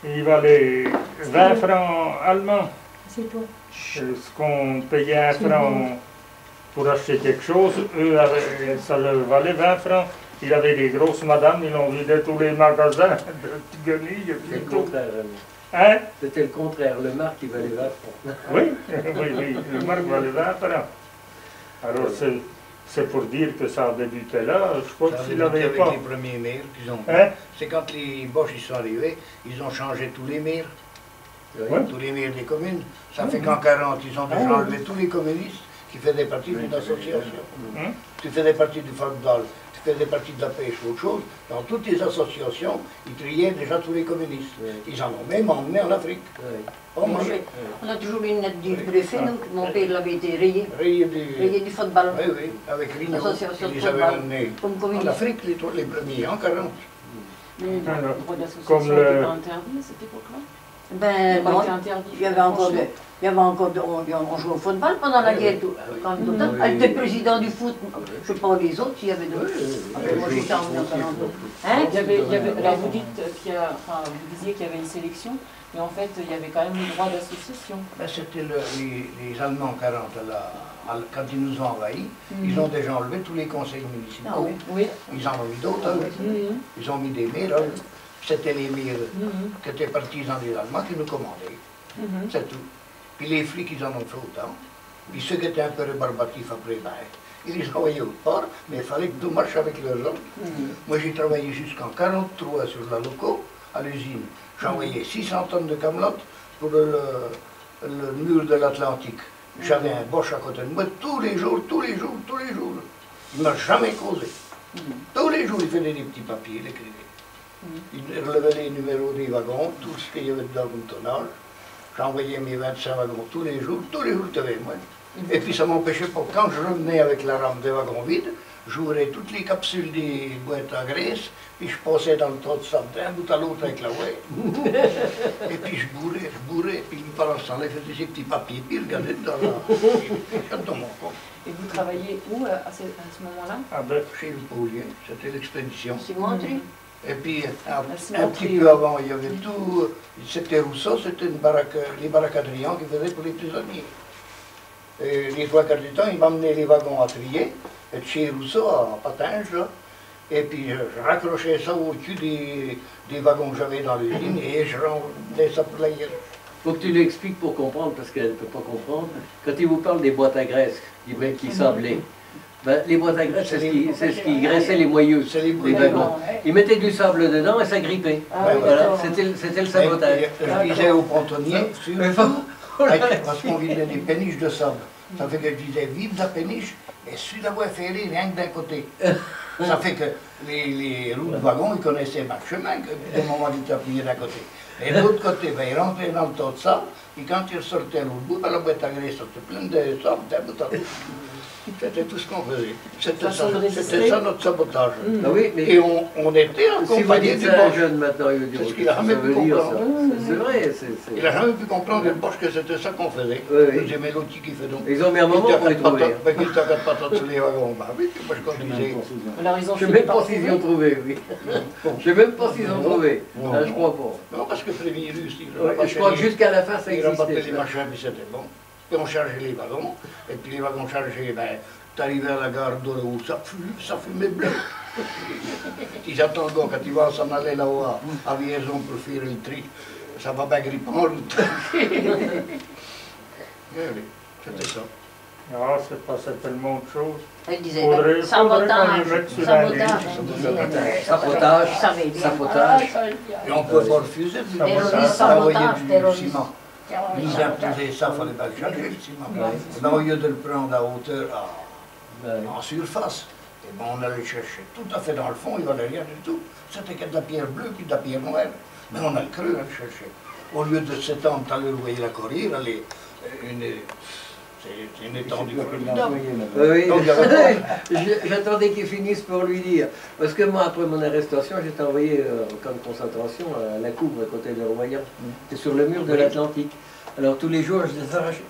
il valait 20 francs allemands. C'est tout. Ce qu'on payait 1 franc pour acheter quelque chose, eux, ça leur valait 20 francs. Il avait des grosses madames, ils ont vidé tous les magasins de guenilles. C'était le contraire. Hein? C'était le contraire, le marque il valait 20 francs. Oui, oui, le marque valait 20 francs. Alors c'est pour dire que ça a débuté là, je crois Ça que s'il avait n'avait avec pas. les premiers maires qu'ils ont Hein? C'est quand les Boches ils sont arrivés, ils ont changé tous les maires, Ouais. tous les maires des communes. Ça fait qu'en 40, ils ont déjà enlevé tous les communistes qui faisaient partie d'une association. Hein? Tu faisais partie du football, tu faisais partie de la pêche ou autre chose. Dans toutes les associations, ils triaient déjà tous les communistes. Ouais. Ils en ont même emmené en Afrique. Ouais. Pas manger. On a toujours une lettre du préfet, donc mon père l'avait été rayé. Rayé du football. Oui, oui, avec Rignaud. L'association de Ils les avaient football. emmenés Comme en communiste. Afrique, les premiers, en 40. Mais le Alors, droit d'association comme n'était le- pas interdit à cette époque-là? Ben Il n'a non, pas été interdit. il y avait encore on jouait au football pendant la guerre. Quand tout le temps. Elle était président du foot. Je sais pas les autres, s'il y avait d'autres. Après, moi j'étais en 1942. Hein? Alors vous dites vous disiez qu'il y avait une sélection, mais en fait il y avait quand même le droit d'association. Ben, c'était les Allemands en 40, quand ils nous ont envahis, ils ont déjà enlevé tous les conseils municipaux. Ah oui. Oui. Ils en ont mis d'autres. Hein. Mhm. Ils ont mis des maires. Hein. C'était les maires Mhm. qui étaient partisans des Allemands qui nous commandaient. Mhm. C'est tout. Puis les flics, ils en ont fait autant. Puis ceux qui étaient un peu rébarbatifs après, ben, ils les envoyaient au port, mais il fallait que nous marchions avec leurs ordres. Mhm. Moi, j'ai travaillé jusqu'en 43 sur la loco, à l'usine. J'envoyais 600 tonnes de camelotes pour le mur de l'Atlantique. J'avais un Bosch à côté de moi tous les jours. Il ne m'a jamais causé. Tous les jours, il faisait des petits papiers, il écrivait. Il relevait les numéros des wagons, tout ce qu'il y avait dedans comme tonnage. J'envoyais mes 25 wagons tous les jours, tu avais moi. Et puis ça m'empêchait pas, quand je revenais avec la rame des wagons vides, j'ouvrais toutes les capsules des boîtes à graisse, puis je passais dans le tas de sable d'un bout à l'autre avec la ouette. Et puis je bourrais, puis pendant ce temps-là, je faisais ces petits papiers, puis je regardais dans mon compte. Et vous travaillez où à ce moment-là? Ah ben, Chez le Paulien, c'était l'expédition. Cimenterie. Et puis, La un cimenterie, petit peu avant, il y avait tout. C'était Rousseau, c'était une baraque, les baraques à Drian qui faisaient pour les prisonniers. Et les trois quarts du temps, ils m'emmenaient les wagons à trier, et de chez Rousseau, à Patinge, là. Et puis, je raccrochais ça au-dessus des wagons que j'avais dans l'usine, et je rendais ça pour la gueule. Faut que tu lui expliques pour comprendre, parce qu'elle ne peut pas comprendre. Quand il vous parle des boîtes à graisse qui sablaient, ben, les boîtes à graisse, c'est ce qui graissait les moyeux, C'est les les wagons. Ils mettaient du sable dedans et ça grippait. Ah, oui, Voilà, d'accord. c'était le sabotage. Et je disais aux pontonniers, parce qu'on vidait des péniches de sable. Ça fait que je disais, vive la péniche, et celui d'avoir ferré rien que d'un côté. Ça fait que les roues de wagon, ils connaissaient ma chemin, du moment où ils étaient appuyés d'un côté. Et de l'autre côté, ben, ils rentraient dans le tas de sable, et quand ils sortaient l'autre bout, ben, la boîte à graisse sortait pleine de sable d'un bout à l'autre. C'était tout ce qu'on faisait. C'était ça notre sabotage. Ah oui, mais Et on était si vous accompagnés dites du ça à un Bosch. jeune maintenant, il va dire C'est ce qu'est-ce qu'il a que ça jamais veut pu dire, ça. comprendre. C'est vrai, Il n'a jamais pu comprendre le Bosch que c'était ça qu'on faisait. Oui, oui. J'aimais l'outil qu'il fait donc. Ils ont mis un moment pour les trouver. hein. Ben, qu'il t'arrête pas tant sur les wagons. Bah oui, moi je conduisais. Alors ils ont Je sais fini même par pas s'ils trouver. ont trouvé, oui. Je sais même pas s'ils ont trouvé. Non. Là, je crois pas. Non, parce que Frévirus, Ouais, je crois que jusqu'à la fin, ça il rabattait existait. les ça. machins, puis c'était bon. Puis on chargeait les wagons, et puis les wagons chargés, ben, t'arrivais à la gare d'Oro, ça fumait bleu. Ils attendent quand ils vont s'en aller là-haut à Vierzon pour faire le tri. Ça va bien gripper en route. Oui, c'était ça. ah, c'est passé tellement de choses. Elle disait, Faudrait sabotage, qu'on les mette sur la sabotage. liste. Sabotage, Je savais bien. sabotage. Et on ne peut pas refuser de Terroriste, travailler sabotage, du terroriste. ciment. Ils imposaient ça, il fallait pas le changer, le ciment. Et ben, au lieu de le prendre à hauteur, Ouais. en surface, et ben, on allait le chercher tout à fait dans le fond, il ne valait rien du tout. C'était que de la pierre bleue puis de la pierre noire. Mais on a le cru à le chercher. Au lieu de s'étendre, tout à l'heure, vous voyez la corrida, c'est une étendue formidable. Oui, Donc, il y avait pas- j'attendais qu'il finisse pour lui dire. Parce que moi, après mon arrestation, j'étais envoyé en camp de concentration à la Couvre, à côté de Royan. C'était sur le mur de l'Atlantique. Alors tous les jours,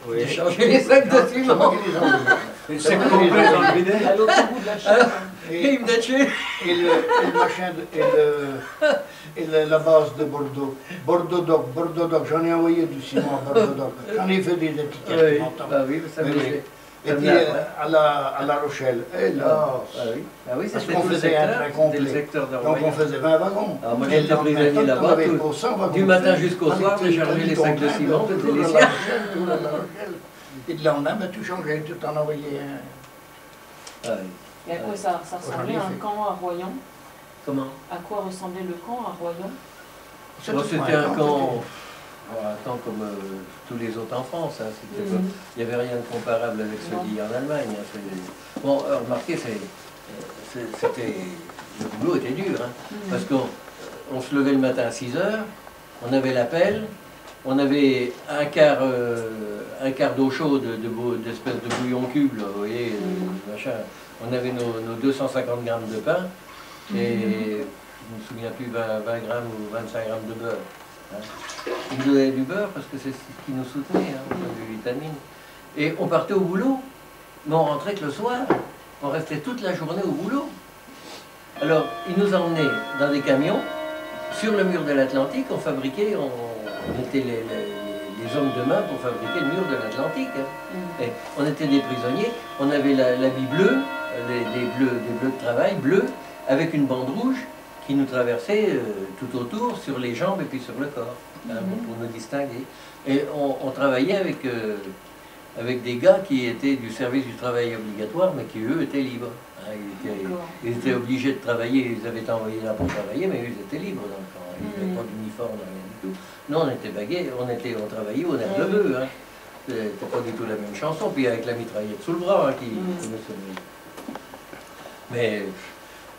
Oui. j'ai changé les sacs de C'est moi ciment. qui les ai enlevés. C'est complet dans le bidet. À l'autre bout de la chaîne. Et il me tué. Et le machin, la base de Bordeaux. Bordeaux Doc, j'en ai envoyé du ciment à Bordeaux Doc. J'en ai fait des étiquettes Oui, longtemps. bah oui, ça Oui, me oui. fait. Et puis à La Rochelle, et là, Ah oui, parce c'était qu'on tout le faisait un secteur, train c'était complet. le secteur de donc on Royan. faisait 20 wagons. Ah, moi, Et j'étais le lendemain, prisonnier quand on là-bas, avait tout- pour 100 wagons du matin de fait, jusqu'au on soir, était j'ai chargé les ton sacs de train, ciment, toujours c'était à La délicieux. Rochelle, toujours à La Rochelle. Et le lendemain, ben, tu changeais, tu t'en envoyais un. Ah oui. Et à quoi ça ressemblait un camp à Royan? Comment? À quoi ressemblait le camp à Royan? Bon, c'était un camp comme tous les autres en France. Hein. Il n'y avait rien de comparable avec celui en Allemagne. Hein. Bon, remarquez, c'était le boulot était dur. Hein. Parce qu'on se levait le matin à 6 heures, on avait la pelle, on avait un quart d'eau chaude, d'espèce de bouillon cube, là, vous voyez, machin. On avait nos 250 grammes de pain et je ne me souviens plus 20 grammes ou 25 grammes de beurre. Hein. Ils nous donnaient du beurre parce que c'est ce qui nous soutenait, hein, des vitamines. Et on partait au boulot, mais on rentrait que le soir. On restait toute la journée au boulot. Alors, ils nous emmenaient dans des camions. Sur le mur de l'Atlantique, on fabriquait, on était les hommes de main pour fabriquer le mur de l'Atlantique. Hein. Et on était des prisonniers, on avait l'habit bleu, des bleus de travail, bleus, avec une bande rouge qui nous traversait tout autour, sur les jambes et puis sur le corps, hein, pour nous distinguer. Et on travaillait avec des gars qui étaient du service du travail obligatoire, mais qui eux étaient libres. Hein. Ils étaient obligés de travailler, ils avaient été envoyés là pour travailler, mais eux ils étaient libres dans le camp. Ils n'avaient pas d'uniforme, rien du tout. Nous on était bagués, on travaillait au nerf de bœuf. Hein. C'était pas du tout la même chanson, puis avec la mitraillette sous le bras, hein, qui nous souvenait. Mais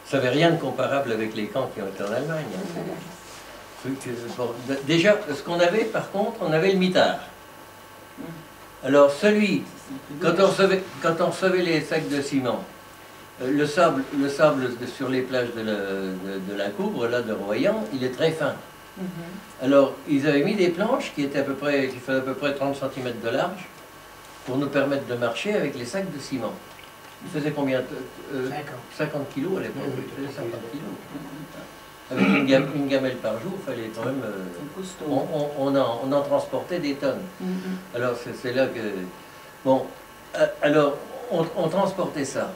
ça n'avait rien de comparable avec les camps qui ont été en Allemagne. Hein. Bon, déjà, ce qu'on avait, par contre, on avait le mitard. Alors celui, quand on recevait les sacs de ciment, Le sable sur les plages de la Coubre, là, de Royan, il est très fin. Alors, ils avaient mis des planches qui faisaient à peu près 30 cm de large pour nous permettre de marcher avec les sacs de ciment. Ils faisaient combien 50 kilos à l'époque. Ils faisaient 50 kilos. Avec une gamelle par jour, il fallait quand même... on en transportait des tonnes. Alors, c'est là que... Bon, alors, on transportait ça.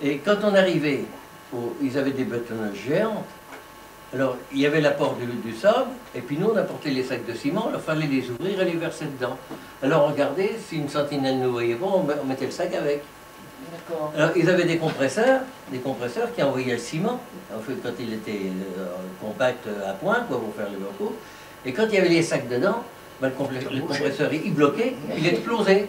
Et quand on arrivait, ils avaient des bâtonneuses géantes. Alors, il y avait la porte du sable, et puis nous, on apportait les sacs de ciment, il fallait les ouvrir et les verser dedans. Alors, regardez, si une sentinelle nous voyait pas, on mettait le sac avec. Alors, ils avaient des compresseurs qui envoyaient le ciment, en fait, quand il était compact à point, quoi, pour faire les locaux. Et quand il y avait les sacs dedans, ben, le compresseur, il bloquait, il explosait.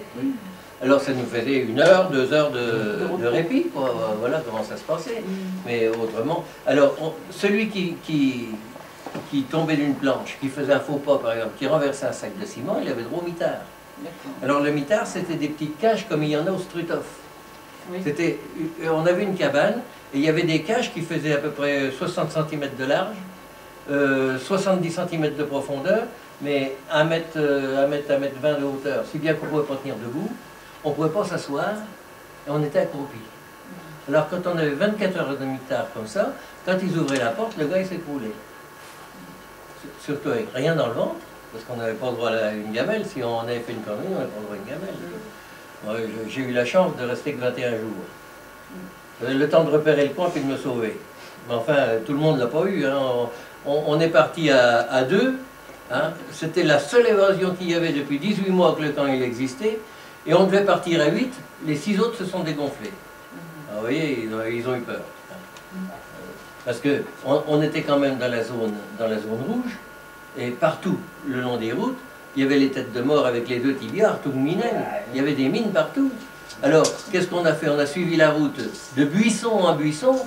Alors ça nous faisait 1 heure, 2 heures de répit, quoi. Voilà comment ça se passait. Mais autrement, alors celui qui tombait d'une planche, qui faisait un faux pas par exemple, qui renversait un sac de ciment, il avait droit au mitard. Alors le mitard, c'était des petites cages comme il y en a au Struthof. On avait une cabane et il y avait des cages qui faisaient à peu près 60 cm de large, 70 cm de profondeur, mais 1 mètre 20 de hauteur, si bien qu'on ne pouvait pas tenir debout. On ne pouvait pas s'asseoir et on était accroupi. Alors quand on avait 24 heures de mitard comme ça, quand ils ouvraient la porte, le gars il s'écroulait. Surtout avec rien dans le ventre, parce qu'on n'avait pas le droit à une gamelle. Si on avait fait une connerie, on n'avait pas le droit à une gamelle. J'ai eu la chance de rester que 21 jours. Le temps de repérer le coin et de me sauver. Mais enfin, tout le monde ne l'a pas eu. Hein. On est parti à 2. Hein. C'était la seule évasion qu'il y avait depuis 18 mois que le camp il existait. Et on devait partir à 8, les 6 autres se sont dégonflés. Alors, vous voyez, ils ont eu peur. Parce qu'on était quand même dans la zone rouge, et partout, le long des routes, il y avait les têtes de mort avec les 2 tibias, tout minel. Il y avait des mines partout. Alors, qu'est-ce qu'on a fait? On a suivi la route de buisson en buisson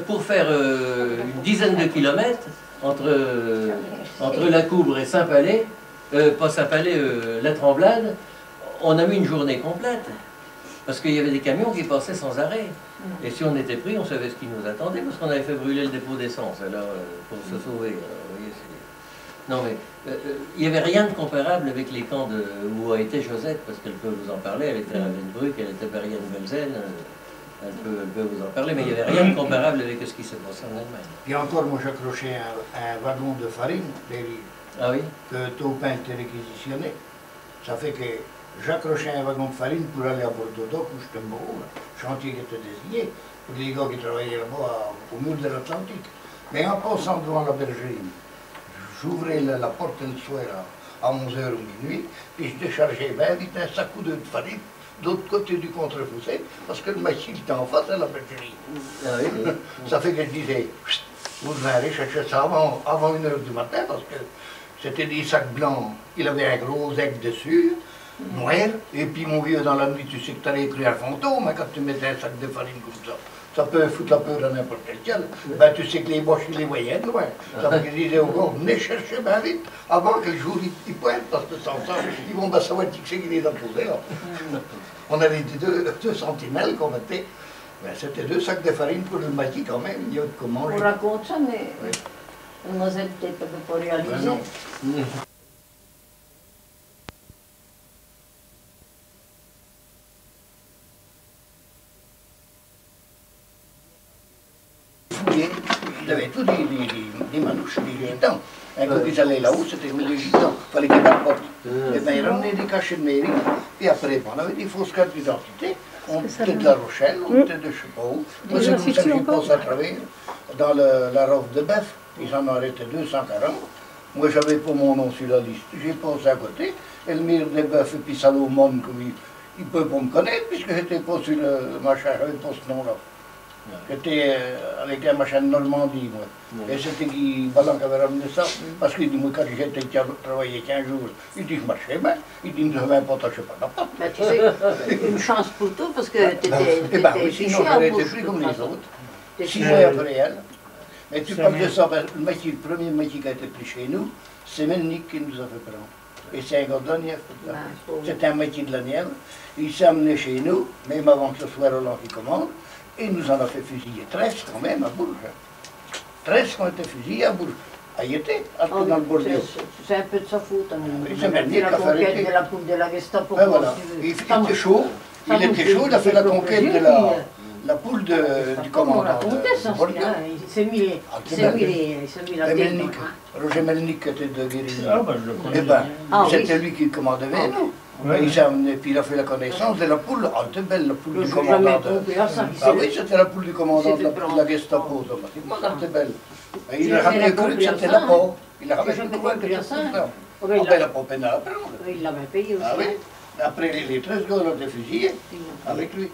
pour faire une dizaine de kilomètres entre la Coubre et Saint-Palais, pas Saint-Palais, la Tremblade. On a mis une journée complète, parce qu'il y avait des camions qui passaient sans arrêt. Et si on était pris, on savait ce qui nous attendait, parce qu'on avait fait brûler le dépôt d'essence, alors pour se sauver. Vous voyez, non mais, il n'y avait rien de comparable avec les camps où a été Josette, parce qu'elle peut vous en parler, elle était à Ravensbrück, elle était à Bergen-Belsen, elle peut vous en parler, mais il n'y avait rien de comparable avec ce qui s'est passé en Allemagne. Et encore, moi j'accrochais un wagon de farine, ah oui? Que Taupin était réquisitionné. Ça fait que j'accrochais un wagon de farine pour aller à Bordeaux, où j'étais beau, chantier qui était désigné, pour les gars qui travaillaient là-bas au mur de l'Atlantique. Mais en passant devant la bergerie, j'ouvrais la porte le soir à 11h ou minuit, puis je déchargeais bien vite un sac ou 2 de farine de l'autre côté du contrefossé, parce que le machine était en face à la bergerie. Ah oui. Ça fait que je disais, vous devez aller chercher ça avant 1h du matin, parce que c'était des sacs blancs, il avait un gros aigle dessus, noir, et puis mon vieux, dans la nuit, tu sais que tu allais écrire un fantôme, hein, quand tu mettais un sac de farine comme ça peut foutre la peur à n'importe quel. Ben, tu sais que les boches, ils les voyaient de loin. Ça veut dire aux gars, venez chercher bien vite, avant que le jour il pointe, parce que sans ça, ils vont pas savoir qui c'est qui les a posés là. On avait dit 2 sentinelles qu'on mettait. Ben, c'était 2 sacs de farine pour le maquis quand même, il y a de comment. On raconte ça, mais mademoiselle peut-être ne peut pas réaliser. Ben il y avait tous des manouches, des gitans. Quand ils allaient là-haut, c'était les gitans. Il fallait qu'ils rapportent. Et bien, ils ramenaient des cachets de mairie. Et après, on avait des fausses cartes d'identité. On était de La Rochelle, on était de je sais pas où. Moi, c'est comme ça que j'ai passé à travers dans la robe de bœuf. Ils en ont arrêté 240. Moi, j'avais pas mon nom sur la liste. J'ai passé à côté. Elmire des bœufs et puis Salomon, ils ne peuvent pas me connaître, puisque j'étais pas sur le machin, j'avais pas ce nom-là. J'étais avec un machin de Normandie, moi. Et c'était Guy Ballan qui avait ramené ça, parce qu'il dit, moi, quand j'étais travaillé 15 jours, il dit, je marchais bien. Il dit, ne savais pas, je sais pas, non. Ben, tu sais, une chance pour toi, parce que tu étais. Eh bien oui, sinon j'aurais été pris comme les autres. 6 mois après elle. Mais tu parles de ça, le premier métier qui a été pris chez nous, c'est Melnik qui nous a fait prendre. Et c'est un gars de la Nièvre. C'était un métier de la Nièvre. Il s'est amené chez nous, même avant que ce soit Roland qui commande. Et il nous en a fait fusiller 13 quand même à Bourges. 13 qui ont été fusillés à Bourges. À Yété, dans le Bordeaux. C'est un peu de sa faute. C'est Melnik la qui a fait conquête arrêter. de la coupe de la Gestapo. Ben voilà. Il était chaud. Il était chaud, il a fait la conquête de la poule du commandant. On racontait ça, de Bordeaux. il s'est mis, la Et tête. Melnik, Roger Melnik qui était de Guérigny. Ah, ben, je le connais Eh ben, Ah, c'était oui. lui qui commandait nous. Ouais. Et puis il a fait la connaissance de la poule. Ah, c'était belle la poule Je du n'ai commandant. jamais compris à ça. Ah oui, c'était la poule du commandant de C'était la Gestapo, automatiquement, elle était belle. Et il Tu a l'as jamais cru que compris à c'était ça, la hein? peau. Il a Tu jamais l'as cru compris que à c'était ça? ça. Oui, Ah il ben, a- il a pas peine à apprendre. il l'avait payé aussi. Ah oui. Après, les 13 gars ont été fusillés avec lui.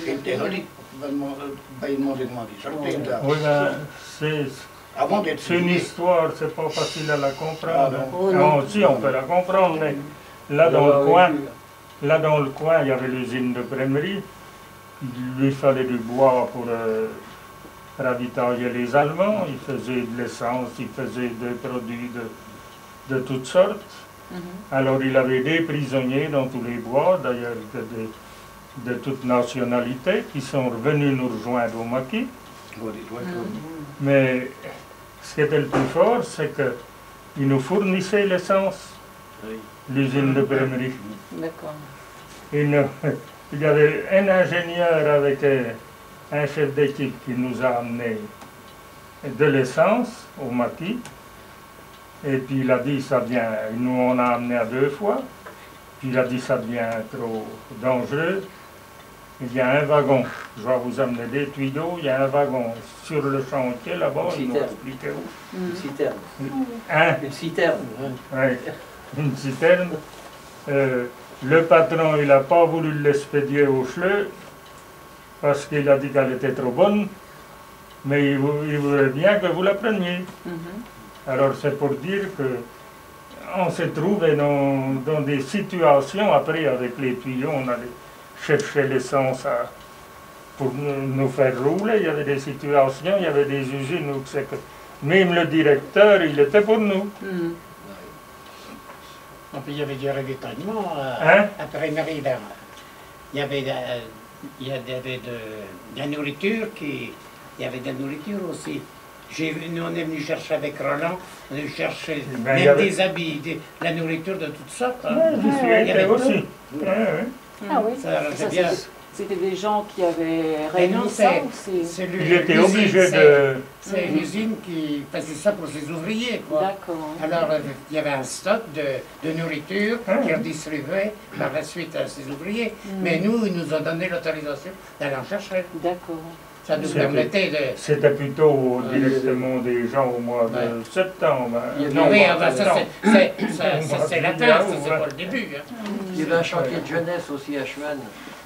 Il était joli. Il m'a demandé comment il sortait. Oui, ben, c'est Avant d'être c'est une fusillé. histoire, c'est pas facile à la comprendre. Ah, non. Oh, non. Non, si, on peut la comprendre, mais là dans le coin, il y avait l'usine de Brennerie. Il lui fallait du bois pour ravitailler les Allemands. Il faisait de l'essence, il faisait des produits de toutes sortes. Alors il avait des prisonniers dans tous les bois, d'ailleurs de toute nationalité, qui sont revenus nous rejoindre au maquis. Mais ce qui était le plus fort, c'est qu'ils nous fournissaient l'essence, l'usine de Brennerie. D'accord. Il y avait un ingénieur avec un chef d'équipe qui nous a amené de l'essence au maquis. Et puis il a dit ça devient, nous on a amené à 2 fois. Puis il a dit ça devient trop dangereux. Il y a un wagon, je vais vous amener des tuyaux, il y a un wagon sur le chantier là-bas, Une ils m'ont citerne. expliqué où. Une citerne. Hein? Une citerne. Ouais, une citerne. Le patron, il n'a pas voulu l'expédier au Schleu parce qu'il a dit qu'elle était trop bonne, mais il voulait bien que vous la preniez. Alors c'est pour dire que on s'est trouvé dans des situations, après avec les tuyaux, on allait chercher l'essence pour nous faire rouler. Il y avait des situations, il y avait des usines où c'est que même le directeur, il était pour nous. Et puis il y avait du ravitaillement Hein? à Brennerie. Il y avait de la nourriture il y avait de la nourriture aussi. Nous on est venu chercher avec Roland, on est venu chercher Ben, il y même avait- des habits, de la nourriture de toutes sortes. hein. Ouais, j'y suis Il y été avait aussi. tout. Ouais, ouais. Ah oui. Ça, Ça, c'est bien. C'était des gens qui avaient Mais non, réuni ça ou c'est... c'est Il était l'usine, obligé c'est- de... C'est l'usine qui faisait ça pour ses ouvriers, quoi. D'accord. Alors, il y avait un stock de nourriture qui redistribuait par la suite à ses ouvriers. Mais nous, ils nous ont donné l'autorisation d'aller en chercher. D'accord. Ça nous C'était- permettait de... C'était plutôt directement des gens au mois de septembre. hein. Il y avait- Non, oui, mois ah bah, de ça, septembre. c'est la fin, ça, c'est pas le début. hein. Il y avait un chantier de jeunesse aussi à Chevannes,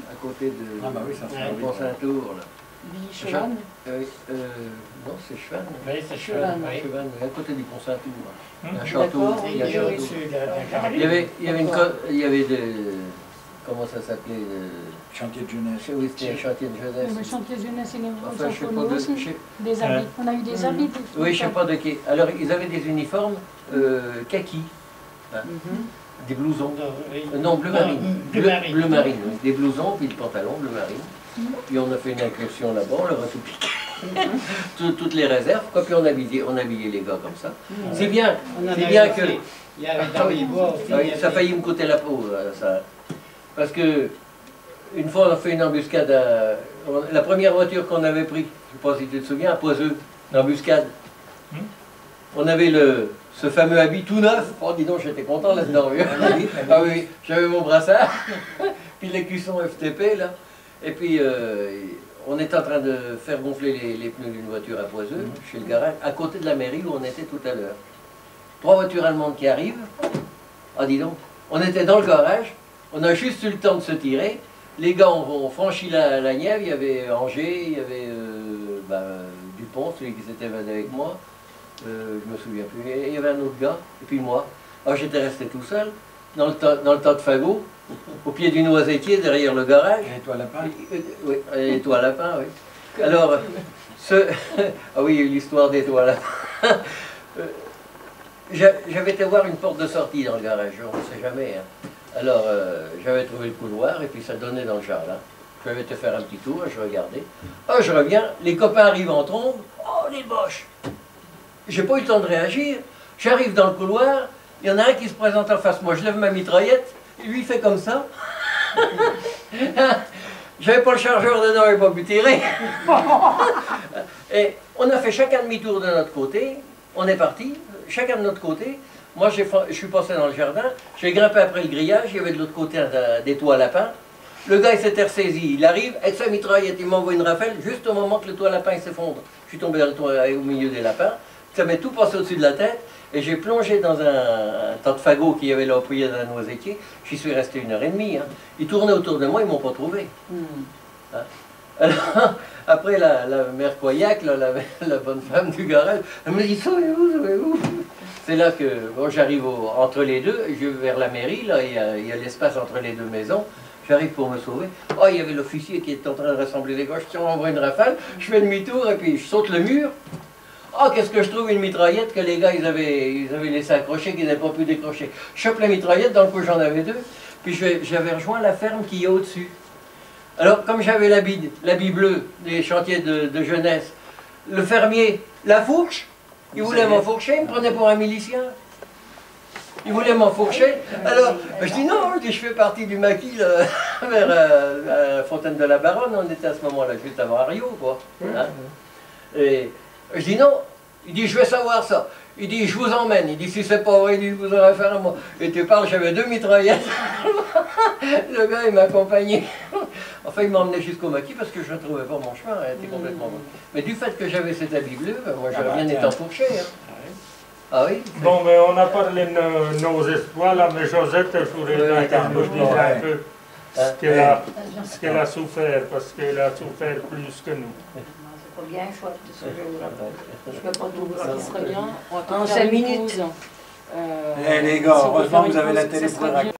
à côté de Ah bah oui, ça Ouais. Pont-Saint-Tour. là. Billy Chevannes. Non, c'est Chevannes. Oui, c'est chouette. Chevannes. oui. Chevannes, à côté du Pont-Saint-Tour. Hum. Un château. D'accord. Il y a un Il y château. avait sur la Il y avait une il y avait de... Comment ça s'appelait Chantier de jeunesse. Oui, c'était un chantier de Le jeunesse. chantier de jeunesse, il est Enfin, je sais pas connu de... aussi. je sais- Des habits. On a eu des habits. Oui, je sais pas de qui. Alors, ils avaient des uniformes kaki. Hein, des blousons. Non, bleu marine. Bleu marine. Bleu marine, oui. Des blousons, puis le pantalon, bleu marine. Puis on a fait une incursion là-bas, on leur a tout piqué. Toutes les réserves, quoi, puis on habillait les gars comme ça. C'est bien, On en c'est avait bien aussi. que... Il y avait dans les bois aussi. Ah oui, ça a failli me coûter la peau, ça. Parce que, une fois, on a fait une embuscade la première voiture qu'on avait prise, je ne sais pas si tu te souviens, à Poiseux, une embuscade. On avait ce fameux habit tout neuf. Oh, dis donc, j'étais content là-dedans. Oui. Ah oui, j'avais mon brassard, puis les cuissons FTP, là. Et puis, on était en train de faire gonfler les pneus d'une voiture à Poiseux, chez le garage, à côté de la mairie où on était tout à l'heure. 3 voitures allemandes qui arrivent. Ah, dis donc, on était dans le garage, on a juste eu le temps de se tirer. Les gars ont franchi la Nièvre, il y avait Angers, il y avait Dupont, celui qui s'était évadé avec moi. Je me souviens plus. Et il y avait un autre gars, et puis moi. Alors j'étais resté tout seul, dans le tas de fagots, au pied du noisetier, derrière le garage. Et toi, lapin? Oui, et toi lapin, oui. Alors, ah oui, l'histoire des toits lapins. J'avais été voir une porte de sortie dans le garage, on ne sait jamais. Hein. Alors, j'avais trouvé le couloir et puis ça donnait dans le jardin. J'avais été faire un petit tour, je regardais. Ah, je reviens, les copains arrivent en trombe. Oh, les boches! J'ai pas eu le temps de réagir. J'arrive dans le couloir, il y en a un qui se présente en face. Moi, je lève ma mitraillette, et lui, il fait comme ça. J'avais pas le chargeur dedans, j'avais pas pu tirer. Et on a fait chacun demi-tour de notre côté. On est parti, chacun de notre côté. Moi, je suis passé dans le jardin. J'ai grimpé après le grillage. Il y avait de l'autre côté des toits à lapin. Le gars, il s'était ressaisi. Il arrive avec sa mitraillette. Il m'envoie une rafale juste au moment que le toit à lapin s'effondre. Je suis tombé dans le toit au milieu des lapins. Ça m'est tout passé au-dessus de la tête. Et j'ai plongé dans un tas de fagots qu'il y avait là appuyé dans un noisetier. J'y suis resté 1h30. Hein. Ils tournaient autour de moi, ils ne m'ont pas trouvé. Hein. Alors, après, la mère Coyac, la bonne femme du garage, elle me dit « Sauvez-vous, sauvez-vous » C'est là que bon, j'arrive entre les deux, je vais vers la mairie, là, il y a l'espace entre les deux maisons. J'arrive pour me sauver. Oh, il y avait l'officier qui était en train de rassembler les gauches, qui m'envoie une rafale, je fais demi-tour et puis je saute le mur. Oh, qu'est-ce que je trouve une mitraillette que les gars, ils avaient laissé accrocher, qu'ils n'avaient pas pu décrocher. Je chope la mitraillette, dans le coup j'en avais deux, puis j'avais rejoint la ferme qui est au-dessus. Alors, comme j'avais l'habit bleu des chantiers de jeunesse, le fermier, la fourche, il voulait m'enfourcher, il me prenait pour un milicien. Il voulait m'enfourcher. Alors, je dis non, je fais partie du maquis là, vers Fontaine de la Baronne. On était à ce moment-là, juste avant Ario, quoi. Hein? Et je dis non. Il dit, je vais savoir ça. Il dit, je vous emmène. Il dit, si c'est pas vrai, il dit, vous aurez affaire à moi. Et tu parles, j'avais 2 mitraillettes. Le gars, il m'a accompagné. Enfin, il m'a emmené jusqu'au maquis parce que je ne trouvais pas mon chemin. Il était complètement bon. Mais du fait que j'avais cet habit bleu, moi, j'aurais bien été enfourché. Hein. Ah oui? Bon, mais on a parlé de nos espoirs, là, mais Josette, je voudrais bien qu'elle nous dise un peu ce qu'elle a souffert, parce qu'elle a souffert plus que nous. C'est pas bien chouette ce jour-là. Je peux pas tout Ce qui serait bien, on va en faire 5 une minutes. pause. Eh les gars, heureusement que vous avez la télé pour